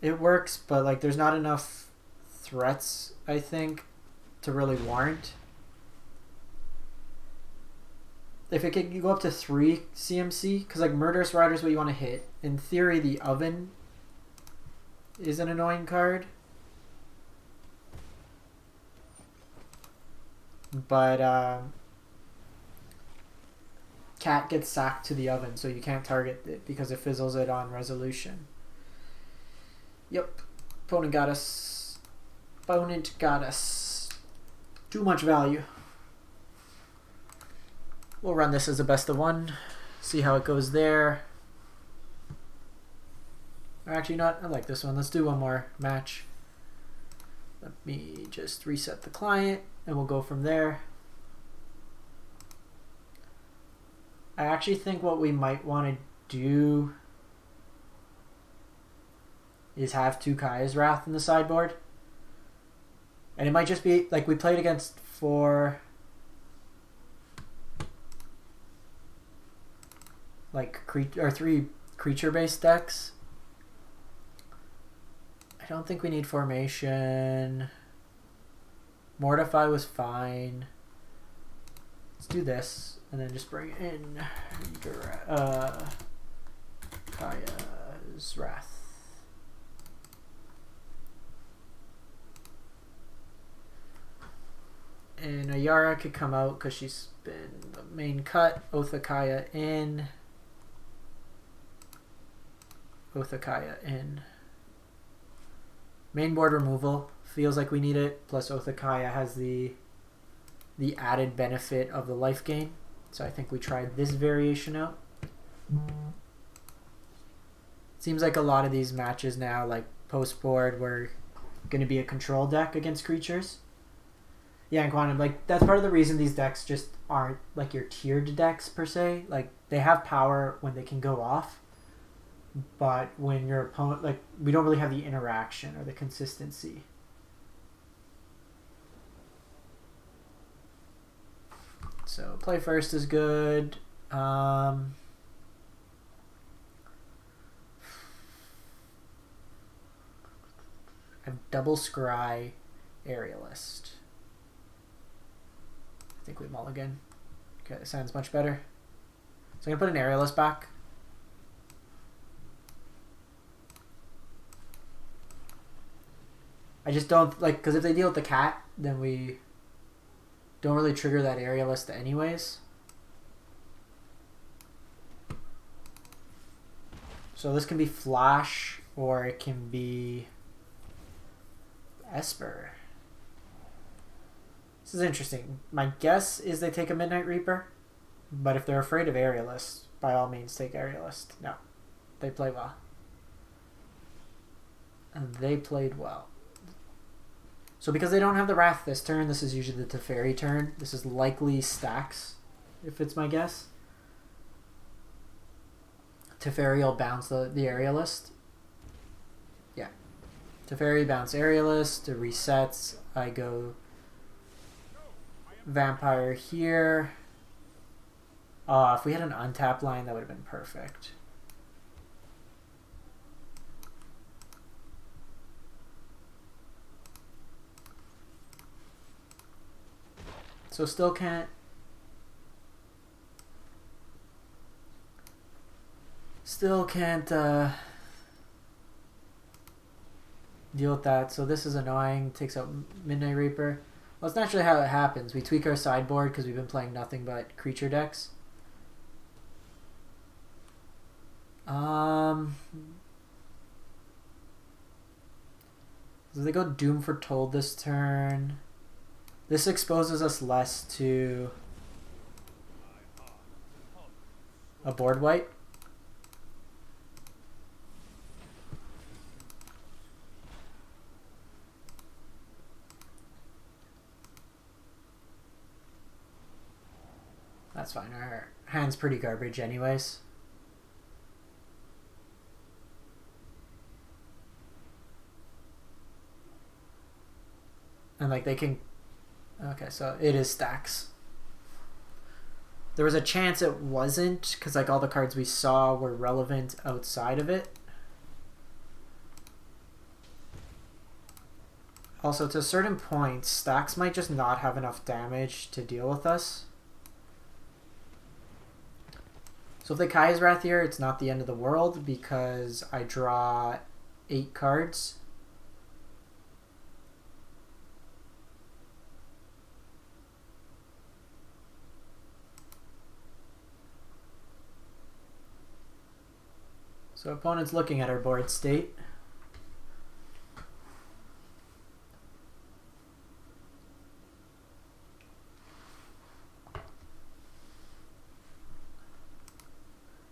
it works, but like there's not enough threats, I think, to really warrant. If it could go up to 3 CMC, because like Murderous Rider is what you want to hit. In theory, the Oven is an annoying card. But Cat gets sacked to the Oven, so you can't target it because it fizzles it on resolution. Yep. Opponent got us. Opponent got us. Too much value. We'll run this as a best of 1. See how it goes there. Or actually not. I like this one. Let's do one more match. Let me just reset the client and we'll go from there. I actually think what we might want to do is have 2 Kaya's Wrath in the sideboard. And it might just be, like, we played against 4, like, 3 creature-based decks. I don't think we need Formation. Mortify was fine. Let's do this, and then just bring in Kaya's Wrath. And Ayara could come out because she's been the main cut. Othakaya in. Othakaya in. Main board removal. Feels like we need it. Plus Othakaya has the added benefit of the life gain. So I think we tried this variation out. Seems like a lot of these matches now, like post board, we're going to be a control deck against creatures. Yeah, and Quantum, like, that's part of the reason these decks just aren't, like, your tiered decks, per se. Like, they have power when they can go off, but when your opponent, like, we don't really have the interaction or the consistency. So, play first is good. I have double Scry Aerialist. I think we mulligan. Okay, that sounds much better. So I'm going to put an Aerialist back. I just don't, like, because if they deal with the cat, then we don't really trigger that Aerialist anyways. So this can be Flash, or it can be Esper. This is interesting. My guess is they take a Midnight Reaper, but if they're afraid of Aerialist, by all means take Aerialist. No, they play well. And they played well. So because they don't have the Wrath this turn, this is usually the Teferi turn. This is likely Stax, if it's my guess. Teferi will bounce the Aerialist. Yeah. Teferi bounce Aerialist, it resets. I go Vampire here. If we had an untapped line, that would have been perfect. So still can't deal with that. So this is annoying. Takes out Midnight Reaper. Well, it's naturally how it happens. We tweak our sideboard because we've been playing nothing but creature decks. So they go Doom Foretold this turn. This exposes us less to a board wipe. That's fine. Our hand's pretty garbage anyways. And like they can... Okay, so it is Stax. There was a chance it wasn't, because like all the cards we saw were relevant outside of it. Also, to a certain point, Stax might just not have enough damage to deal with us. So if they Kaya's Wrath here, it's not the end of the world because I draw 8 cards. So opponent's looking at our board state.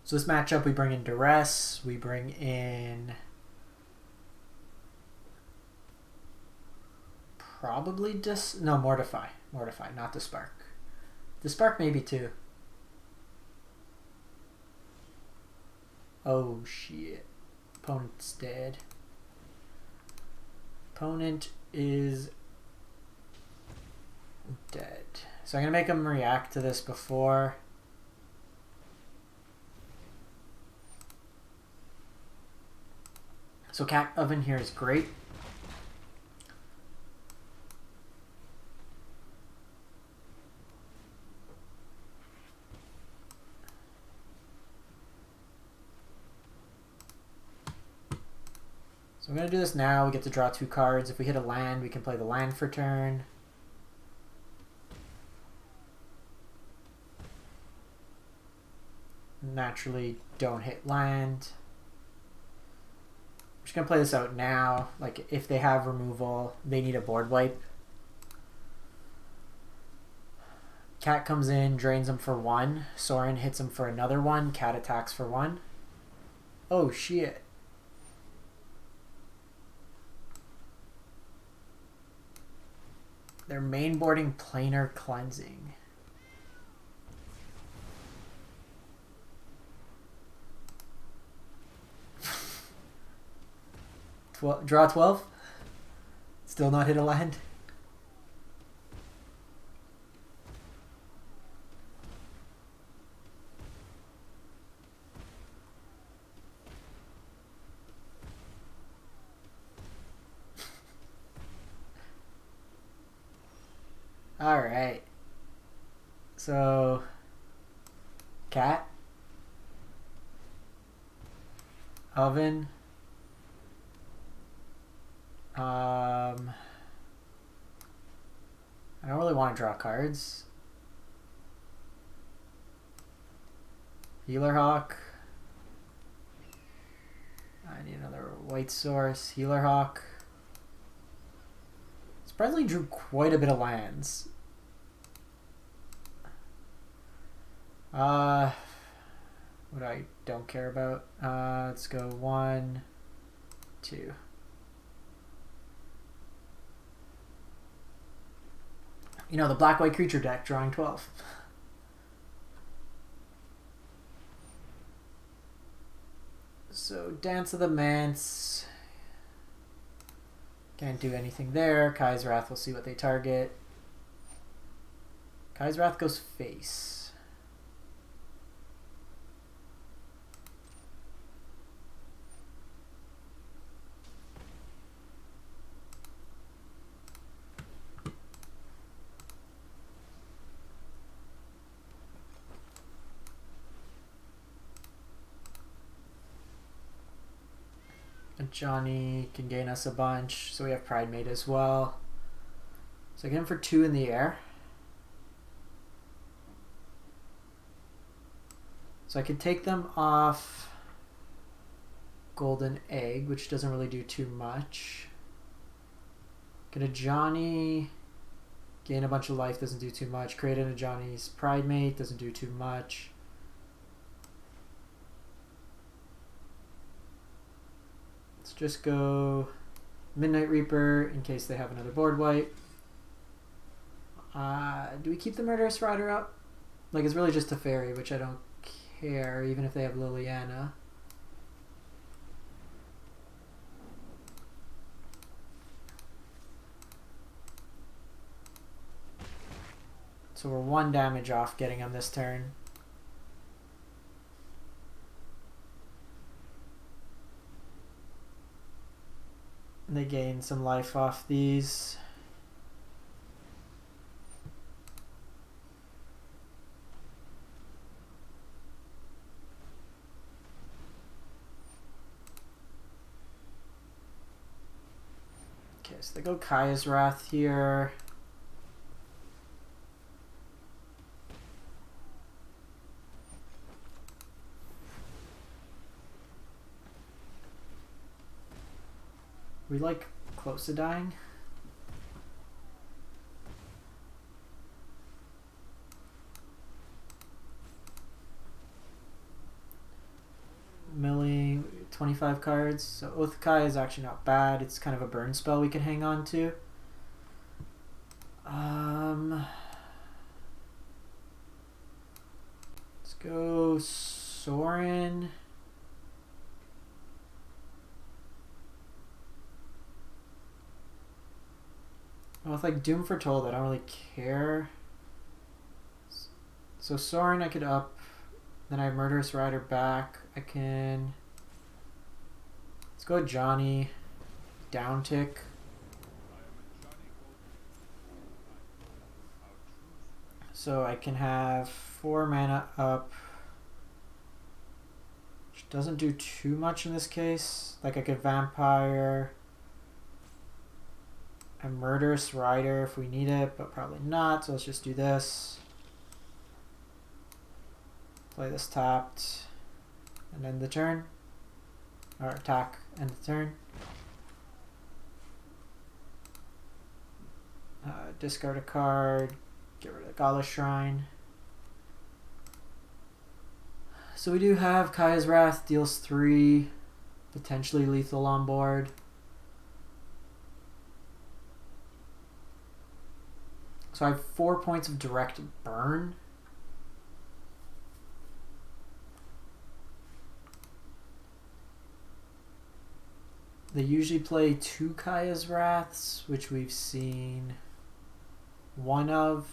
So this matchup, we bring in Duress, we bring in probably Mortify. Mortify, not Despark. Despark maybe too. Oh shit. Opponent's dead. Opponent is dead. So I'm going to make him react to this before. So Cat Oven here is great. So I'm going to do this now. We get to draw 2 cards. If we hit a land, we can play the land for turn. Naturally, don't hit land. I'm just going to play this out now. Like, if they have removal, they need a board wipe. Cat comes in, drains them for 1. Sorin hits him for another 1. Cat attacks for 1. Oh, shit. They're mainboarding Planar Cleansing. Draw 12? Still not hit a land? Alright. So, cat, oven, I don't really want to draw cards. Healer Hawk. I need another white source. Healer Hawk. Surprisingly drew quite a bit of lands. What I don't care about. Let's go 1, 2. You know, the black-white creature deck, drawing 12. So, Dance of the Manse. Can't do anything there. Kai's Wrath, we'll see what they target. Kai's Wrath goes face. Ajani can gain us a bunch, so we have Pridemate as well. So I get him for 2 in the air. So I could take them off Golden Egg, which doesn't really do too much. Get Ajani, gain a bunch of life, doesn't do too much. Create an Ajani's Pridemate, doesn't do too much. Let's just go Midnight Reaper in case they have another board wipe. Do we keep the Murderous Rider up? Like, it's really just a fairy, which I don't care, even if they have Liliana. So we're 1 damage off getting them this turn. And they gain some life off these. Okay, so they go Kai's Wrath here. We like close to dying. Milling 25 cards. So Oath Kai is actually not bad. It's kind of a burn spell we can hang on to. Let's go Sorin. Well, with like Doom Foretold, I don't really care. So Sorin I could up. Then I have Murderous Rider back. I can... Let's go Ajani. Down tick. So I can have 4 mana up. Which doesn't do too much in this case. Like I could Vampire a Murderous Rider if we need it, but probably not, so let's just do this. Play this tapped, and end the turn. Or attack, end the turn. Discard a card, get rid of Godless Shrine. So we do have Kaya's Wrath, deals 3, potentially lethal on board. So I have 4 points of direct burn. They usually play 2 Kaya's Wraths, which we've seen one of.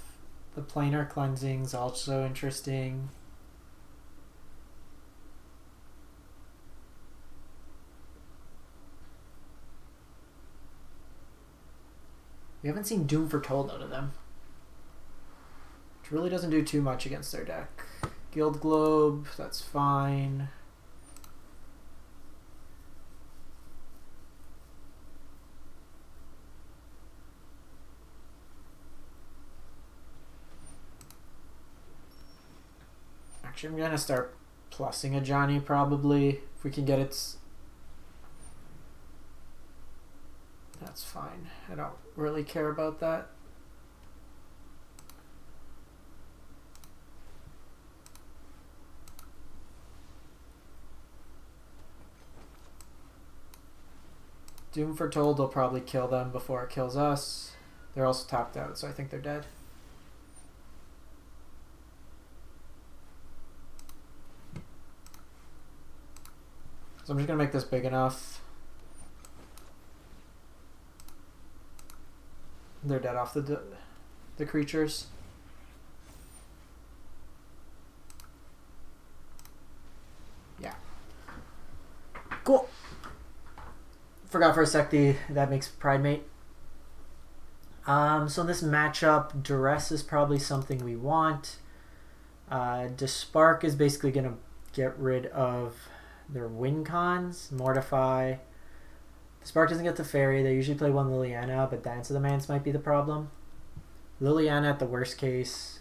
The Planar Cleansing's also interesting. We haven't seen Doom Foretold out of them, which really doesn't do too much against their deck. Guild Globe, that's fine. Actually, I'm gonna start plussing Ajani probably. If we can get its... That's fine. I don't really care about that. Doom Foretold will probably kill them before it kills us. They're also tapped out, so I think they're dead. So I'm just gonna make this big enough. They're dead off the creatures. Yeah. Cool. Forgot for a sec that makes Pridemate. So in this matchup, Duress is probably something we want. Despark is basically gonna get rid of their win cons. Mortify. Despark doesn't get the fairy. They usually play one Liliana, but Dance of the Mance might be the problem. Liliana, at the worst case,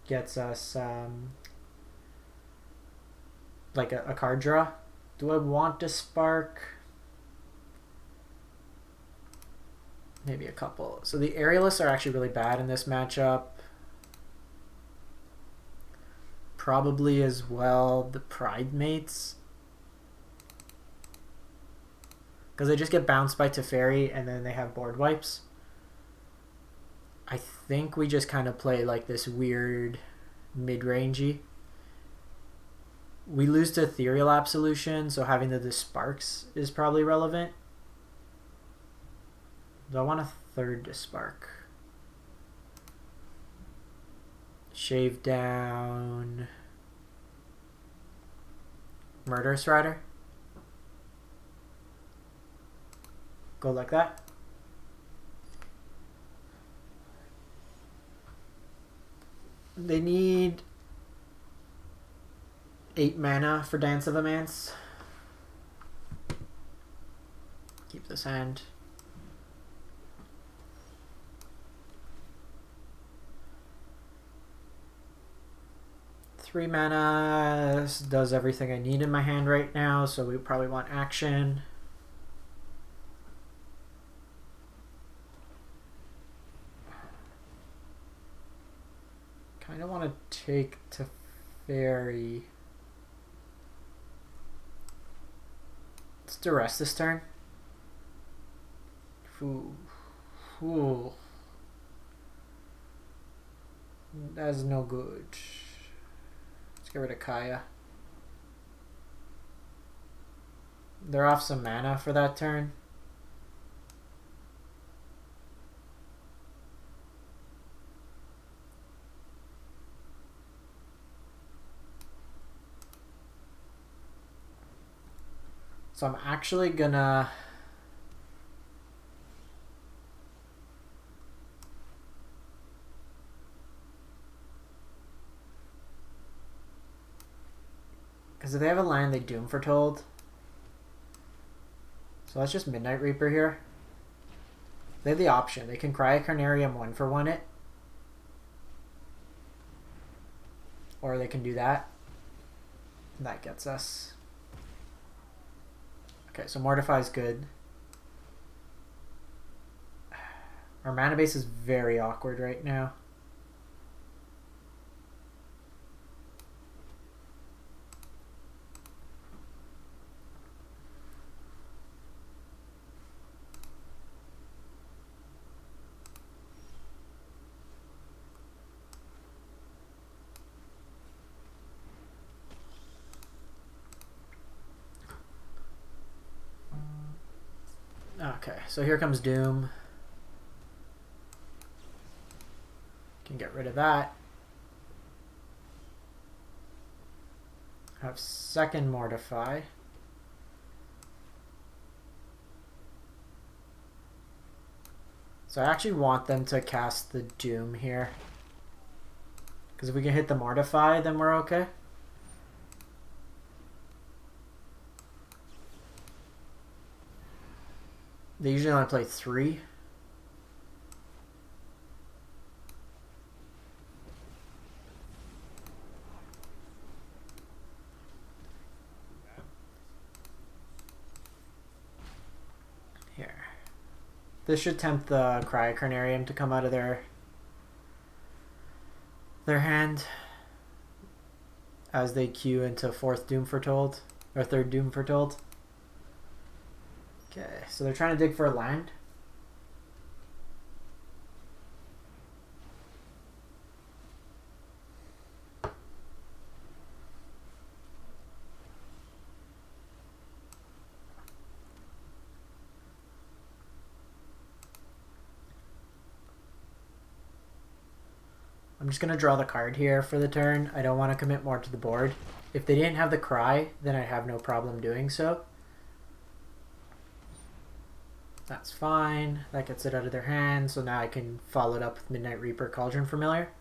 gets us like a card draw. Do I want Despark? Maybe a couple. So the Aerialists are actually really bad in this matchup. Probably as well the Pridemates. Because they just get bounced by Teferi and then they have board wipes. I think we just kind of play like this weird mid-rangey. We lose to Ethereal Absolution, so having the Desparks is probably relevant. Do I want a third Despark? Shave down Murderous Rider. Go like that. They need 8 mana for Dance of the Mance. Keep this hand. Three mana does everything I need in my hand right now, so we probably want action. Kind of want to take Teferi. Let's Duress this turn. Ooh. Ooh. That's no good. Let's get rid of Kaya. They're off some mana for that turn. So I'm actually gonna Because if they have a land, they Doom Foretold. So let's just Midnight Reaper here. They have the option. They can Cryocarnarium 1-for-1 it. Or they can do that. That gets us. Okay, so Mortify is good. Our mana base is very awkward right now. Okay, so here comes Doom. Can get rid of that. Have second Mortify. So I actually want them to cast the Doom here. Because if we can hit the Mortify, then we're okay. They usually only play 3. Here. This should tempt the Cryocarnarium to come out of their hand as they queue into 4th Doom Foretold, or 3rd Doom Foretold. Okay, so they're trying to dig for a land. I'm just going to draw the card here for the turn. I don't want to commit more to the board. If they didn't have the Cry, then I'd have no problem doing so. That's fine. That gets it out of their hand, so now I can follow it up with Midnight Reaper, Cauldron Familiar.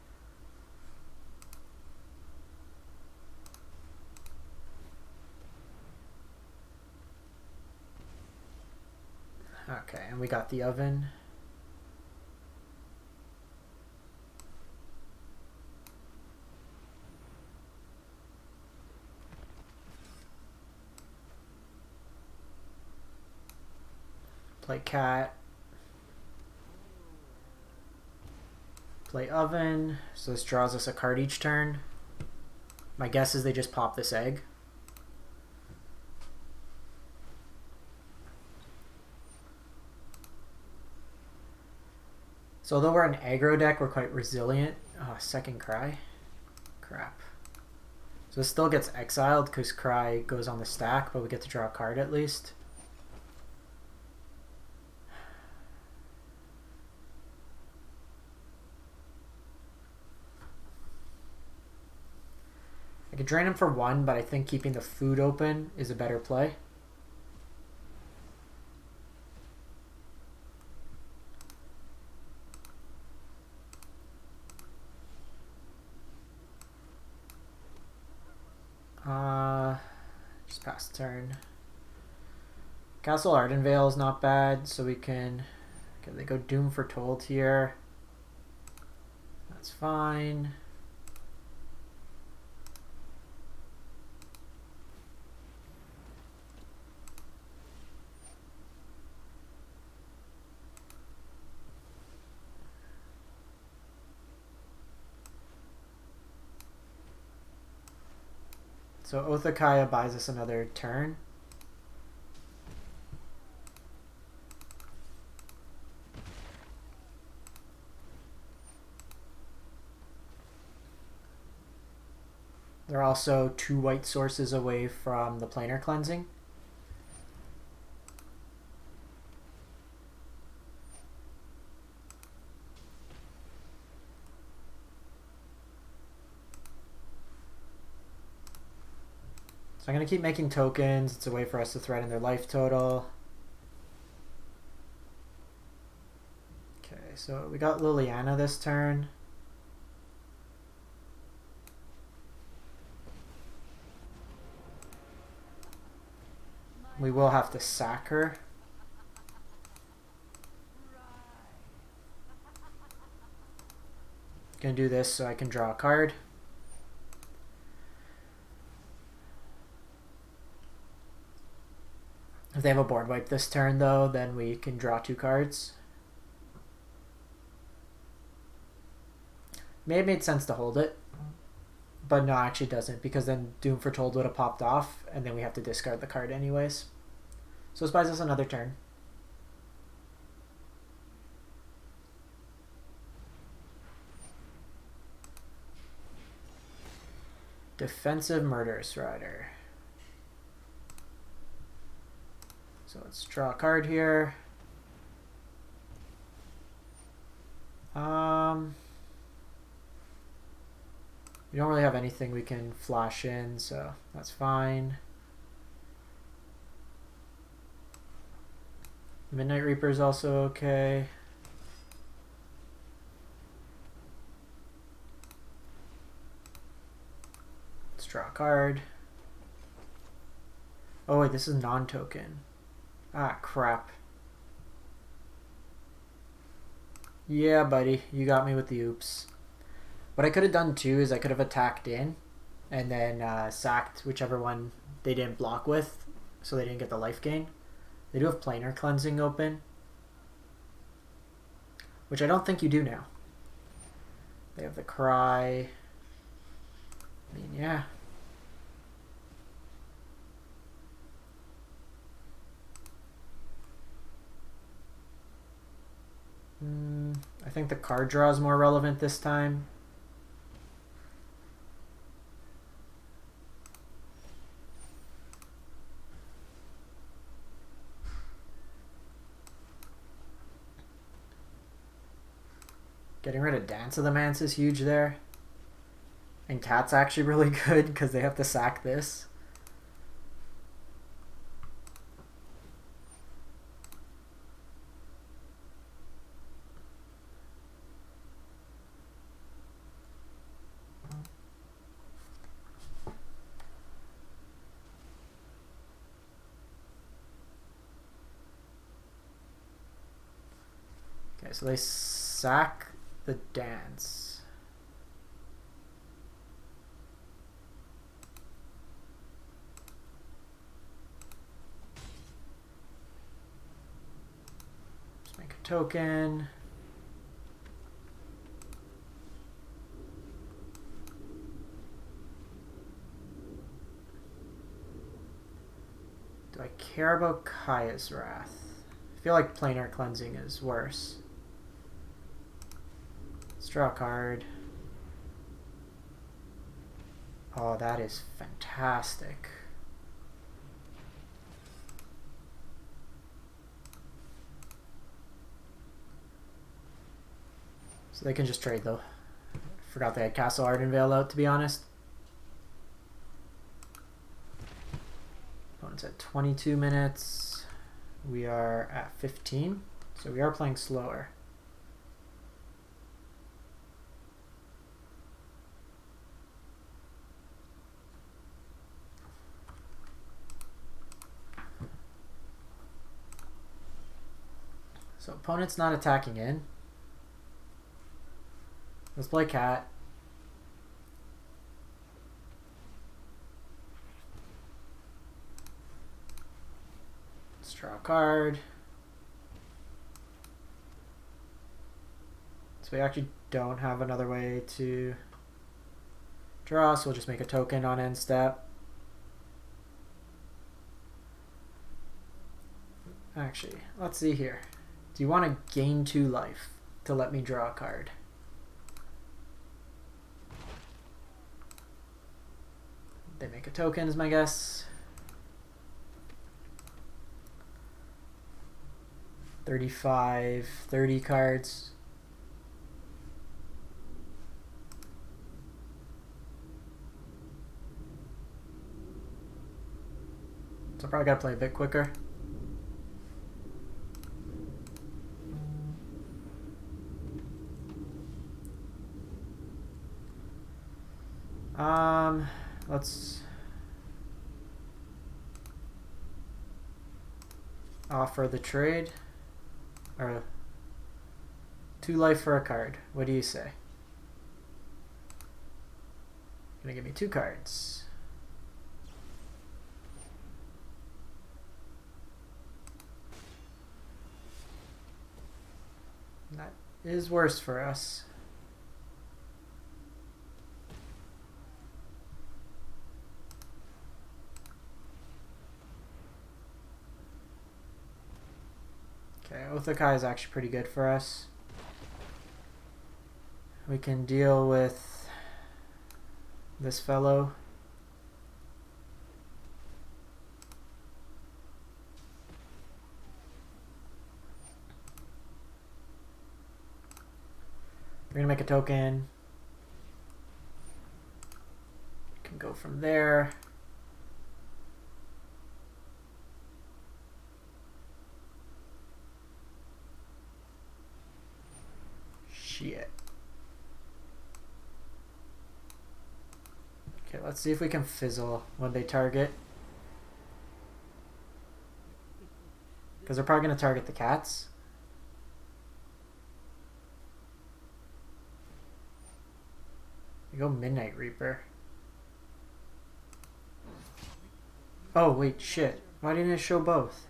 Okay, and we got the oven. Play cat. Play oven. So this draws us a card each turn. My guess is they just pop this egg. So although we're an aggro deck, we're quite resilient. Oh, second Cry. Crap. So this still gets exiled because Cry goes on the stack, but we get to draw a card at least. I could drain him for 1, but I think keeping the food open is a better play. Just pass the turn. Castle Ardenvale is not bad, so we can... Okay, they go Doom Foretold here. That's fine. So Othakaya buys us another turn. They're also 2 white sources away from the planar cleansing. So I'm going to keep making tokens. It's a way for us to threaten their life total. Okay, so we got Liliana this turn. We will have to sack her. Gonna do this so I can draw a card. If they have a board wipe this turn though, then we can draw 2 cards. May have made sense to hold it, but no, actually doesn't, because then Doom Foretold would have popped off, and then we have to discard the card anyways. So this buys us another turn. Defensive Murderous Rider. So let's draw a card here. We don't really have anything we can flash in, so that's fine. Midnight Reaper is also okay. Let's draw a card. Oh wait, this is non-token. Ah, crap. Yeah, buddy, you got me with the oops. What I could have done too is I could have attacked in and then sacked whichever one they didn't block with, so they didn't get the life gain. They do have Planar Cleansing open, which I don't think you do now. They have the Cry. I mean, yeah. I think the card draw is more relevant this time. Getting rid of Dance of the Manse is huge there. And Cat's actually really good because they have to sack this. Okay, so they sack the Dance. Let's make a token. Do I care about Kaya's Wrath? I feel like Planar Cleansing is worse. Let's draw a card. Oh, that is fantastic. So they can just trade though. Forgot they had Castle Ardenvale out, to be honest. Opponent's at 22 minutes. We are at 15. So we are playing slower. So opponent's not attacking in. Let's play Cat. Let's draw a card. So we actually don't have another way to draw, so we'll just make a token on end step. Actually, let's see here. Do you want to gain 2 life to let me draw a card? They make a token is my guess. 35, 30 cards. So I probably gotta play a bit quicker. Let's offer the trade. Or 2 life for a card. What do you say? Gonna give me 2 cards. That is worse for us. Okay, Othakai is actually pretty good for us. We can deal with this fellow. We're gonna make a token. Can go from there. Shit. Okay, let's see if we can fizzle when they target. Because they're probably going to target the cats. We go Midnight Reaper. Oh, wait, shit. Why didn't it show both?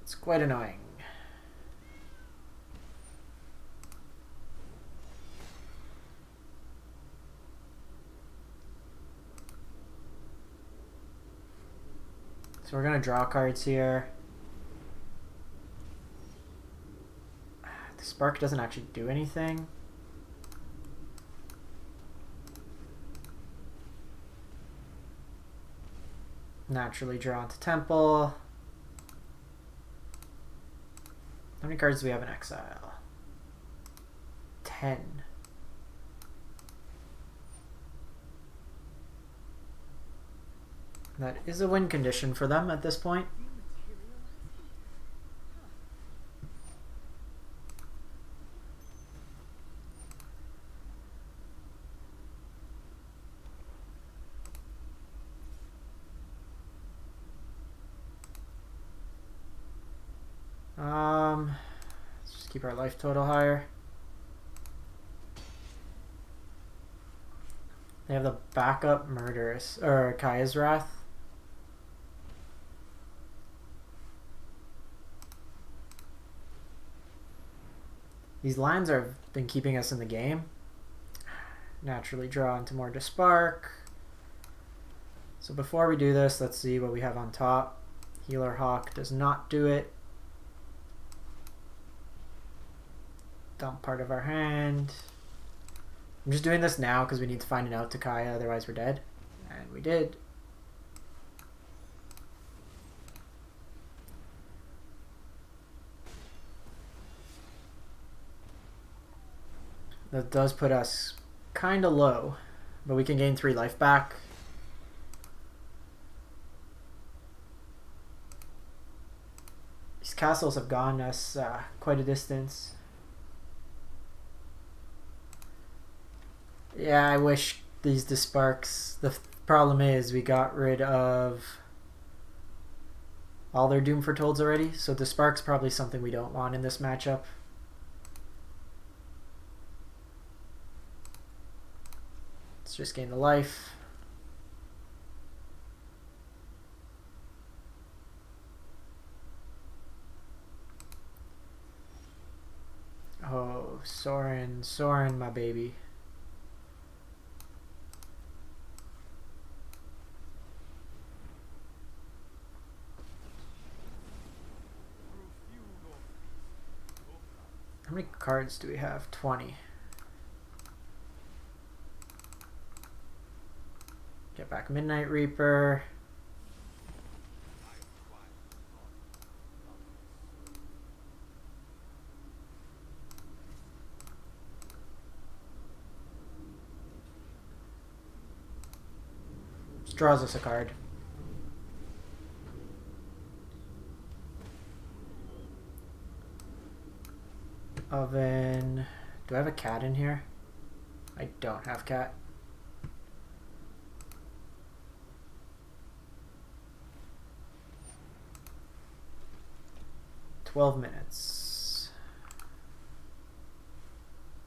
It's quite annoying. So we're gonna draw cards here. The Spark doesn't actually do anything. Naturally draw into Temple. How many cards do we have in exile? 10. That is a win condition for them at this point. Let's just keep our life total higher. They have the backup Murderous, or Kaya's Wrath. These lands have been keeping us in the game. Naturally draw into more Despark. So before we do this, let's see what we have on top. Healer Hawk does not do it. Dump part of our hand. I'm just doing this now because we need to find an out to Kaya, otherwise we're dead. And we did. That does put us kind of low, but we can gain 3 life back. These castles have gone us quite a distance. Yeah, I wish these Desparks... The problem is we got rid of all their Doom Fortolds already, so Despark's probably something we don't want in this matchup. Let's just gain the life. Oh, Sorin, Sorin, my baby. How many cards do we have? 20. Get back Midnight Reaper. Just draws us a card. Oven. Do I have a cat in here? I don't have cat. 12 minutes.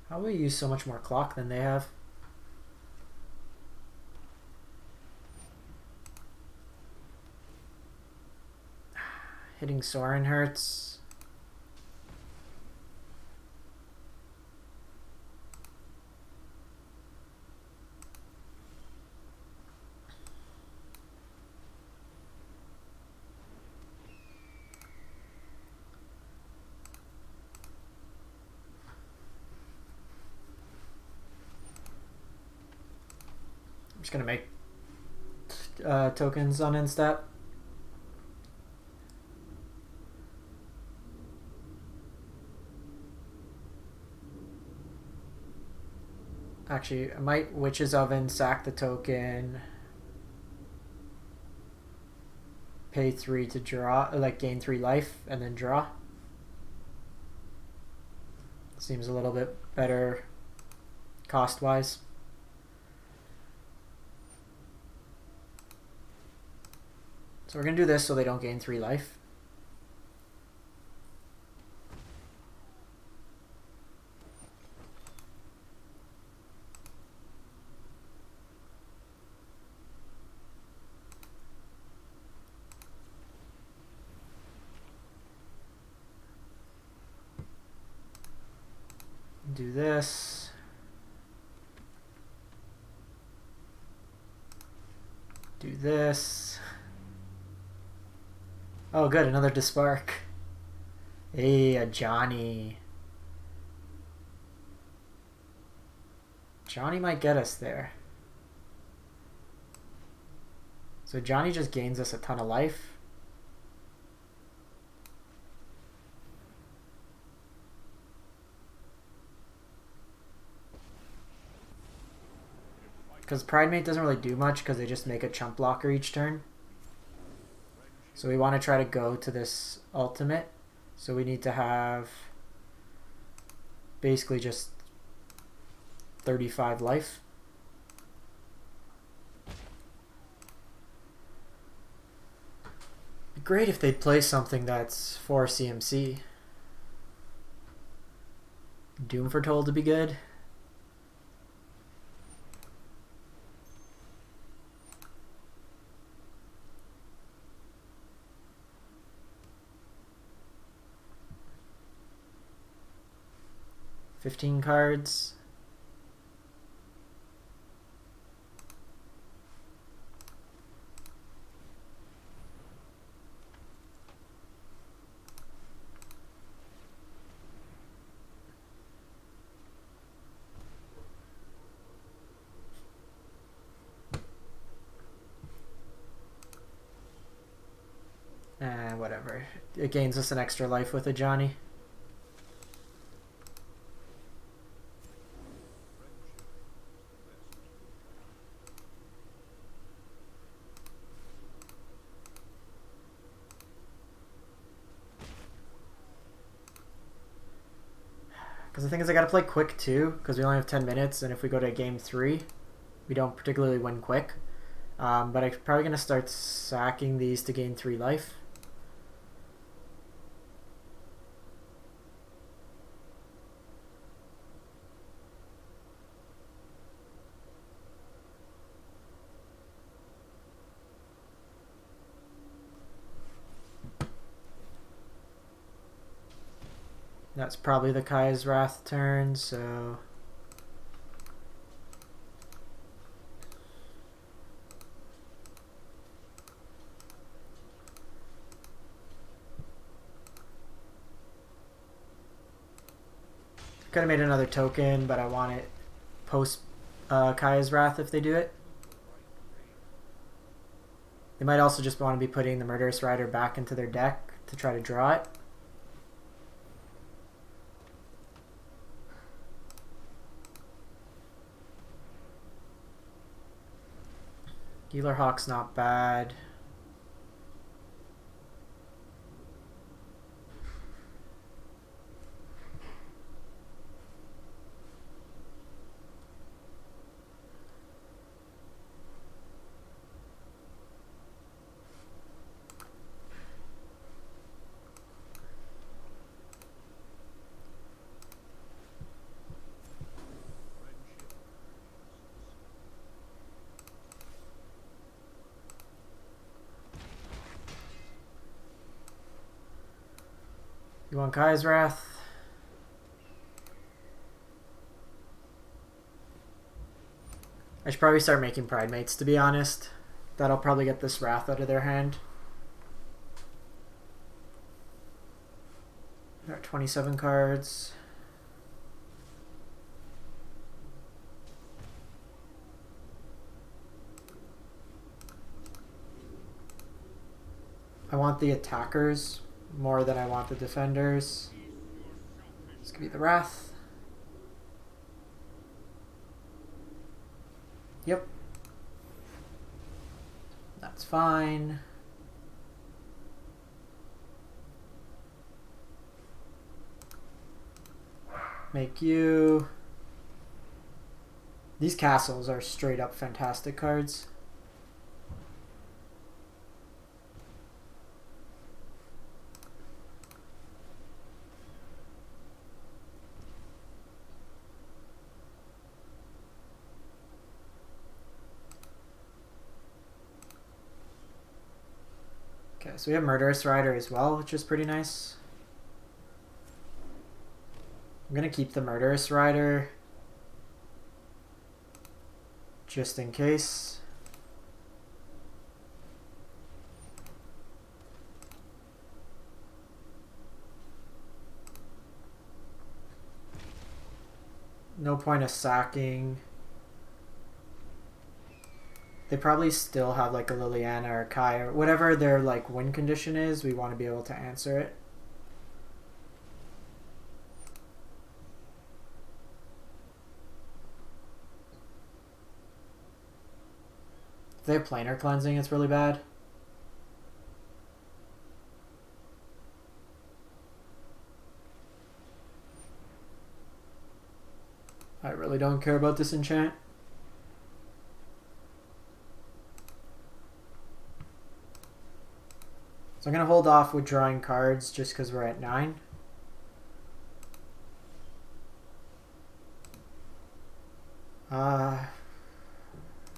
How will we use so much more clock than they have? Hitting Sorin hurts. I'm just gonna make tokens on Instat. Actually, I might Witch's Oven, sack the token, pay 3 to draw, like gain 3 life, and then draw. Seems a little bit better cost-wise. So we're going to do this so they don't gain 3 life. Do this. Do this. Oh good, another Despark. Hey, Ajani. Johnny might get us there. So Johnny just gains us a ton of life. Because Pridemate doesn't really do much because they just make a chump blocker each turn. So we want to try to go to this ultimate. So we need to have basically just 35 life. It'd be great if they'd play something that's for CMC. Doom Foretold to be good. $15 cards. Whatever. It gains us an extra life with Ajani. Because the thing is, I gotta play quick too, because we only have 10 minutes, and if we go to game 3, we don't particularly win quick. But I'm probably gonna start sacking these to gain 3 life. That's probably the Kai's Wrath turn, so... Could have made another token, but I want it post Kai's Wrath if they do it. They might also just want to be putting the Murderous Rider back into their deck to try to draw it. Healer Hawk's not bad. You want Kai's Wrath? I should probably start making Pridemates, to be honest. That'll probably get this Wrath out of their hand. There are 27 cards. I want the attackers more than I want the defenders. This could be the Wrath. Yep. That's fine. Make you. These castles are straight up fantastic cards. Okay, so we have Murderous Rider as well, which is pretty nice. I'm gonna keep the Murderous Rider just in case. No point of sacking. They probably still have like a Liliana or Kai or whatever their like win condition is. We want to be able to answer it. If they have planar cleansing, it's really bad. I really don't care about this enchant. So I'm going to hold off with drawing cards just because we're at 9.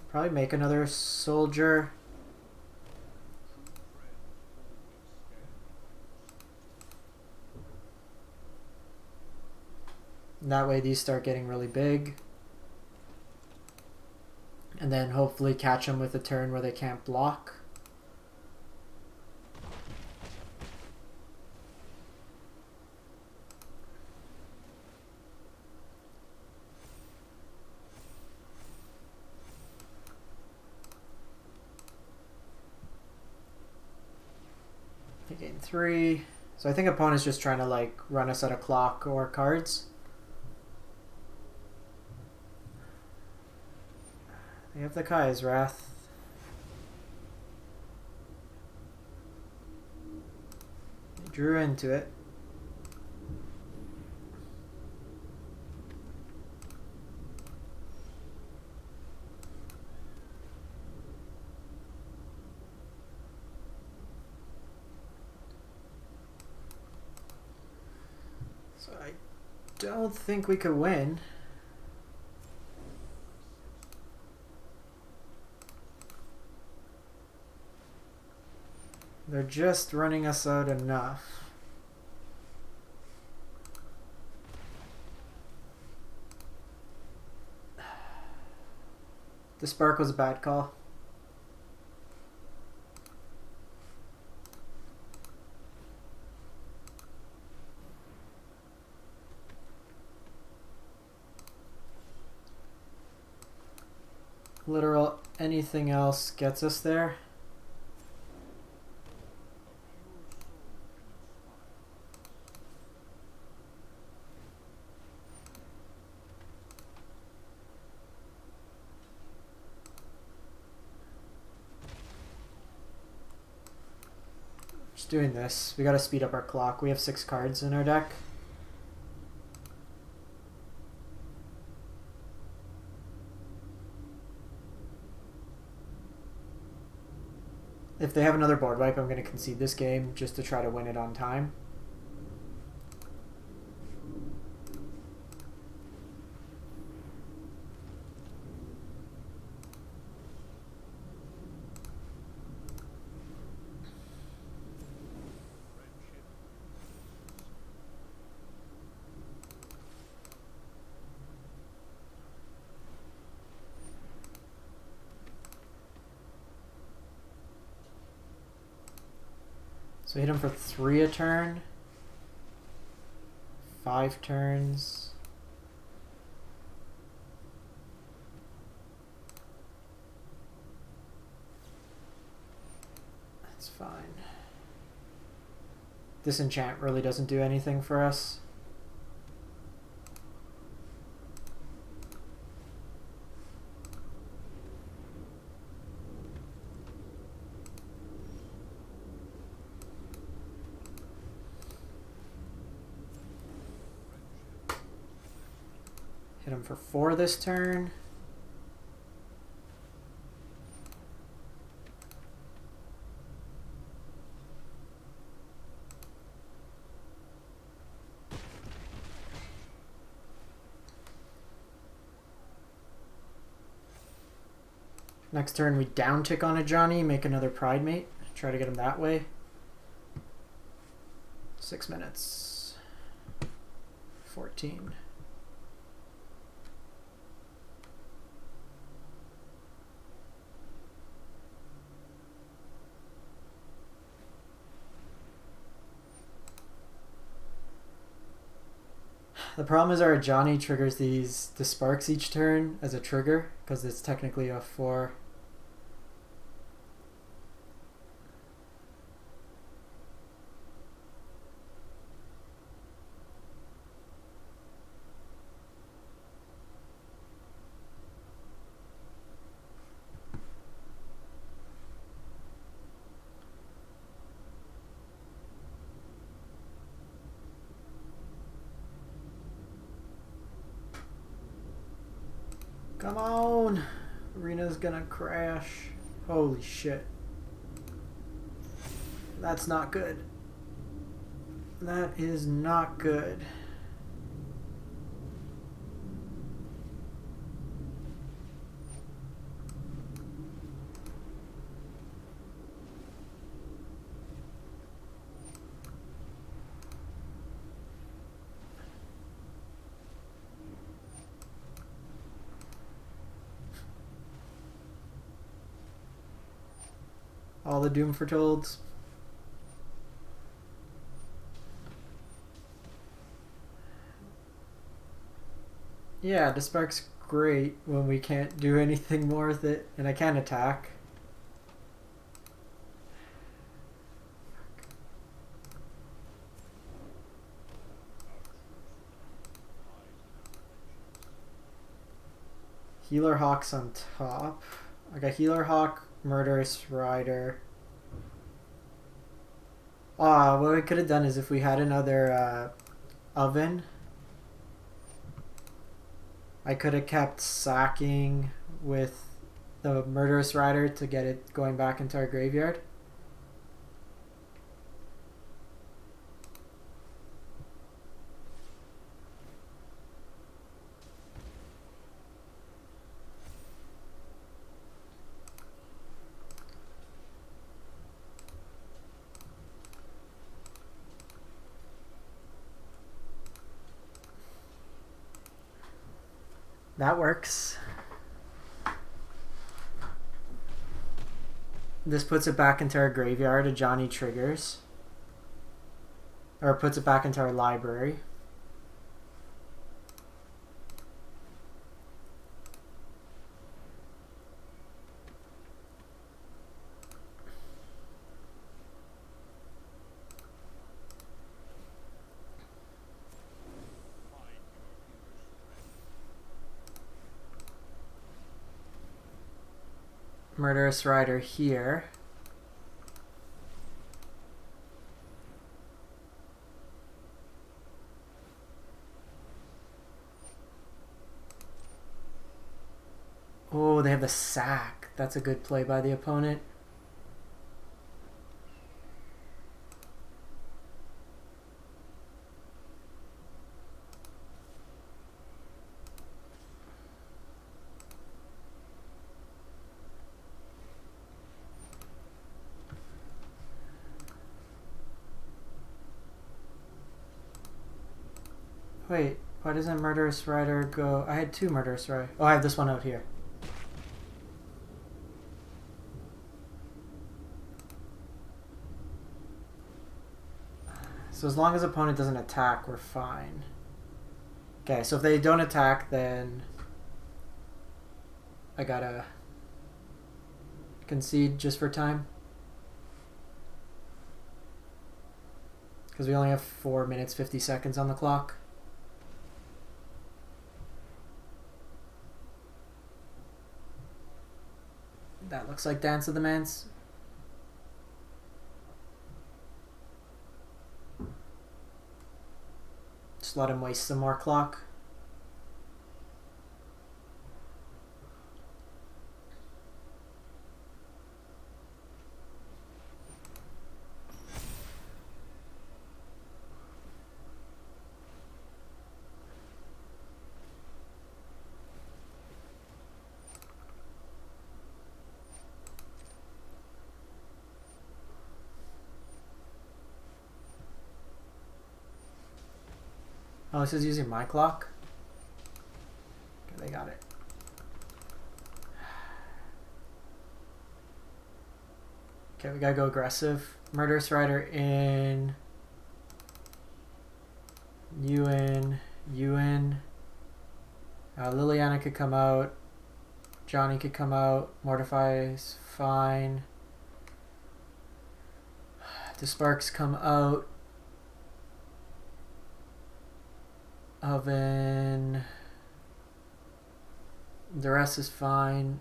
Probably make another soldier. And that way these start getting really big. And then hopefully catch them with a turn where they can't block. They gain 3. So I think opponent's just trying to like run us out of clock or cards. They have the Kai's Wrath. They drew into it. So I don't think we could win. They're just running us out enough. Despark was a bad call. Literal anything else gets us there. Just doing this. We gotta speed up our clock. We have 6 cards in our deck. If they have another board wipe, I'm going to concede this game just to try to win it on time. So hit him for 3 a turn. 5 turns. That's fine. Disenchant really doesn't do anything for us. Hit him for 4 this turn. Next turn we down tick on Ajani, make another Pridemate. Try to get him that way. 6 minutes. 14. The problem is our Ajani triggers these Desparks each turn as a trigger, because it's technically a 4. Come on! Arena's gonna crash. Holy shit. That's not good. That is not good. All the Doom Foretolds. Yeah, Despark's great when we can't do anything more with it, and I can't attack. Healer Hawk's on top. I got Healer Hawk, Murderous Rider. What we could have done is if we had another oven, I could have kept sacking with the Murderous Rider to get it going back into our graveyard. That works. This puts it back into our graveyard. Ajani triggers. Or puts it back into our library. Murderous Rider here. Oh, they have the sack. That's a good play by the opponent. Wait, why doesn't Murderous Rider go... I had 2 Murderous Rider. Oh, I have this one out here. So as long as opponent doesn't attack, we're fine. Okay, so if they don't attack, then I gotta concede just for time. Because we only have 4 minutes, 50 seconds on the clock. That looks like Dance of the Mance. Just let him waste some more clock. Oh, this is using my clock? Okay, they got it. Okay, we gotta go aggressive. Murderous Rider in. You in. Liliana could come out. Ajani could come out. Mortify is fine. Desparks come out. Oven. Duress is fine.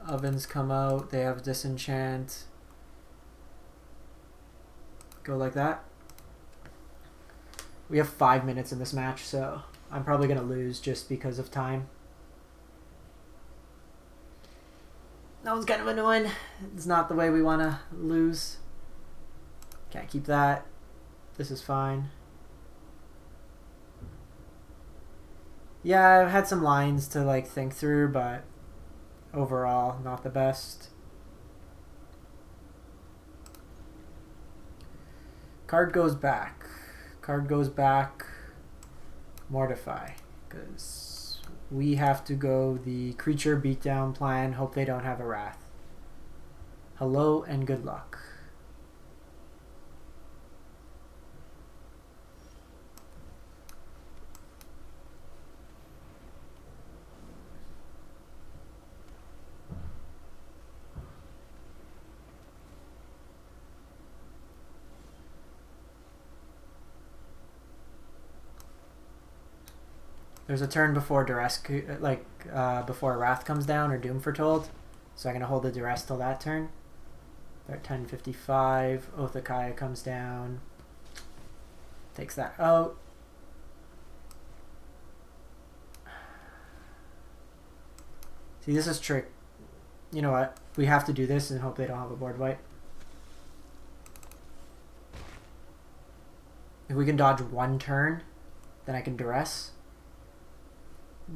Ovens come out. They have Disenchant. Go like that. We have 5 minutes in this match, so I'm probably going to lose just because of time. That was kind of annoying. It's not the way we want to lose. Can't keep that. This is fine. Yeah, I've had some lines to like think through, but overall, not the best. Card goes back. Mortify, because we have to go the creature beatdown plan. Hope they don't have a Wrath. Hello and good luck. There's a turn before Duress, before Wrath comes down or Doom Foretold. So I'm going to hold the Duress till that turn. They're at 10:55. Othakaya comes down. Takes that out. See, this is trick. You know what? We have to do this and hope they don't have a board wipe. If we can dodge one turn, then I can Duress.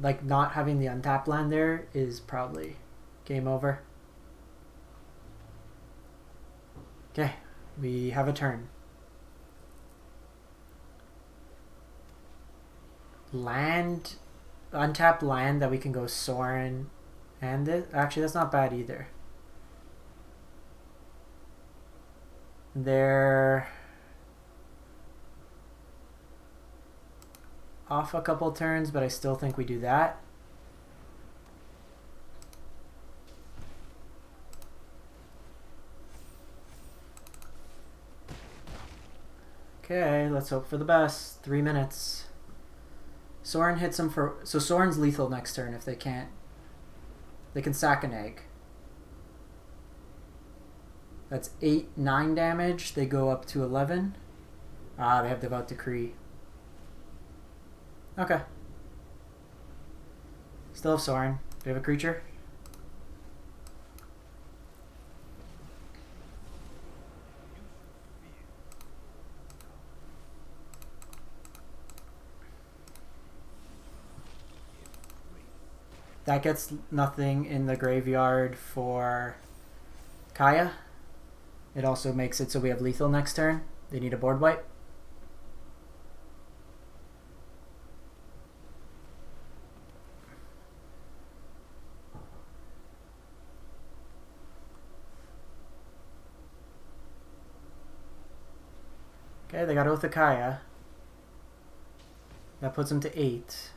Like, not having the untapped land there is probably game over. Okay, we have a turn. Land, untapped land that we can go Sorin and it. Actually, that's not bad either. They're off a couple turns, but I still think we do that. Okay, let's hope for the best. 3 minutes. Sorin hits him for... So Sorin's lethal next turn if they can't. They can sack an egg. That's 8-9 damage. They go up to 11. Ah, they have Devout Decree. Okay. Still have Sorin. Do you have a creature? That gets nothing in the graveyard for Kaya. It also makes it so we have lethal next turn. They need a board wipe. Okay, they got Othakaya. That puts them to 8.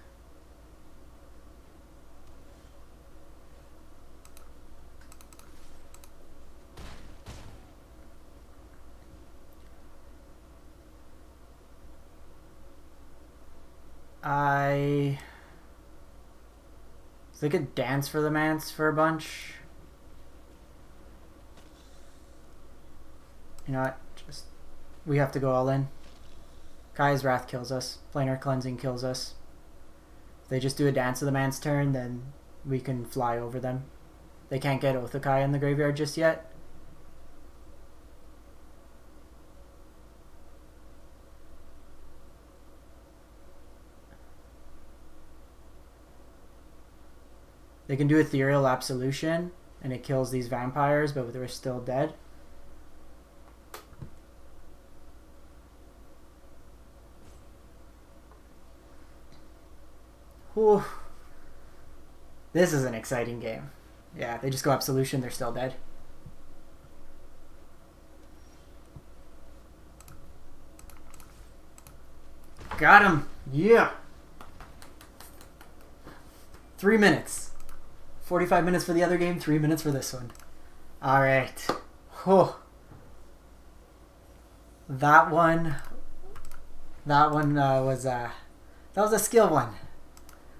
They could dance for the Mance for a bunch. You know what? We have to go all in. Kai's Wrath kills us. Planar Cleansing kills us. If they just do a Dance of the Man's turn, then we can fly over them. They can't get Othakai in the graveyard just yet. They can do Ethereal Absolution, and it kills these vampires, but they're still dead. Whew. This is an exciting game. Yeah, they just go Absolution, they're still dead. Got him! Yeah! 3 minutes. 45 minutes for the other game, 3 minutes for this one. Alright. That one was a skill one.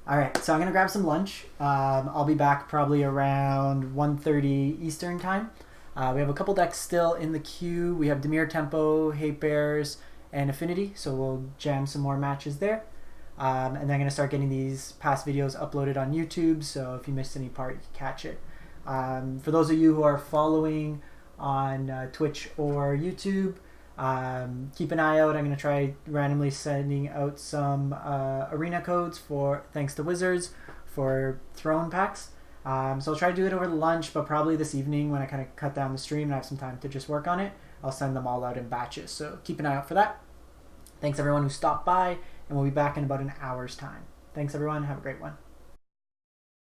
Alright, so I'm going to grab some lunch. I'll be back probably around 1:30 Eastern time. We have a couple decks still in the queue. We have Dimir Tempo, Hate Bears, and Affinity, so we'll jam some more matches there. And then I'm going to start getting these past videos uploaded on YouTube, so if you missed any part, you can catch it. For those of you who are following on Twitch or YouTube, keep an eye out. I'm going to try randomly sending out some arena codes thanks to Wizards, for Throne packs. So I'll try to do it over lunch, but probably this evening when I kind of cut down the stream and I have some time to just work on it, I'll send them all out in batches. So keep an eye out for that. Thanks everyone who stopped by, and we'll be back in about an hour's time. Thanks everyone. Have a great one.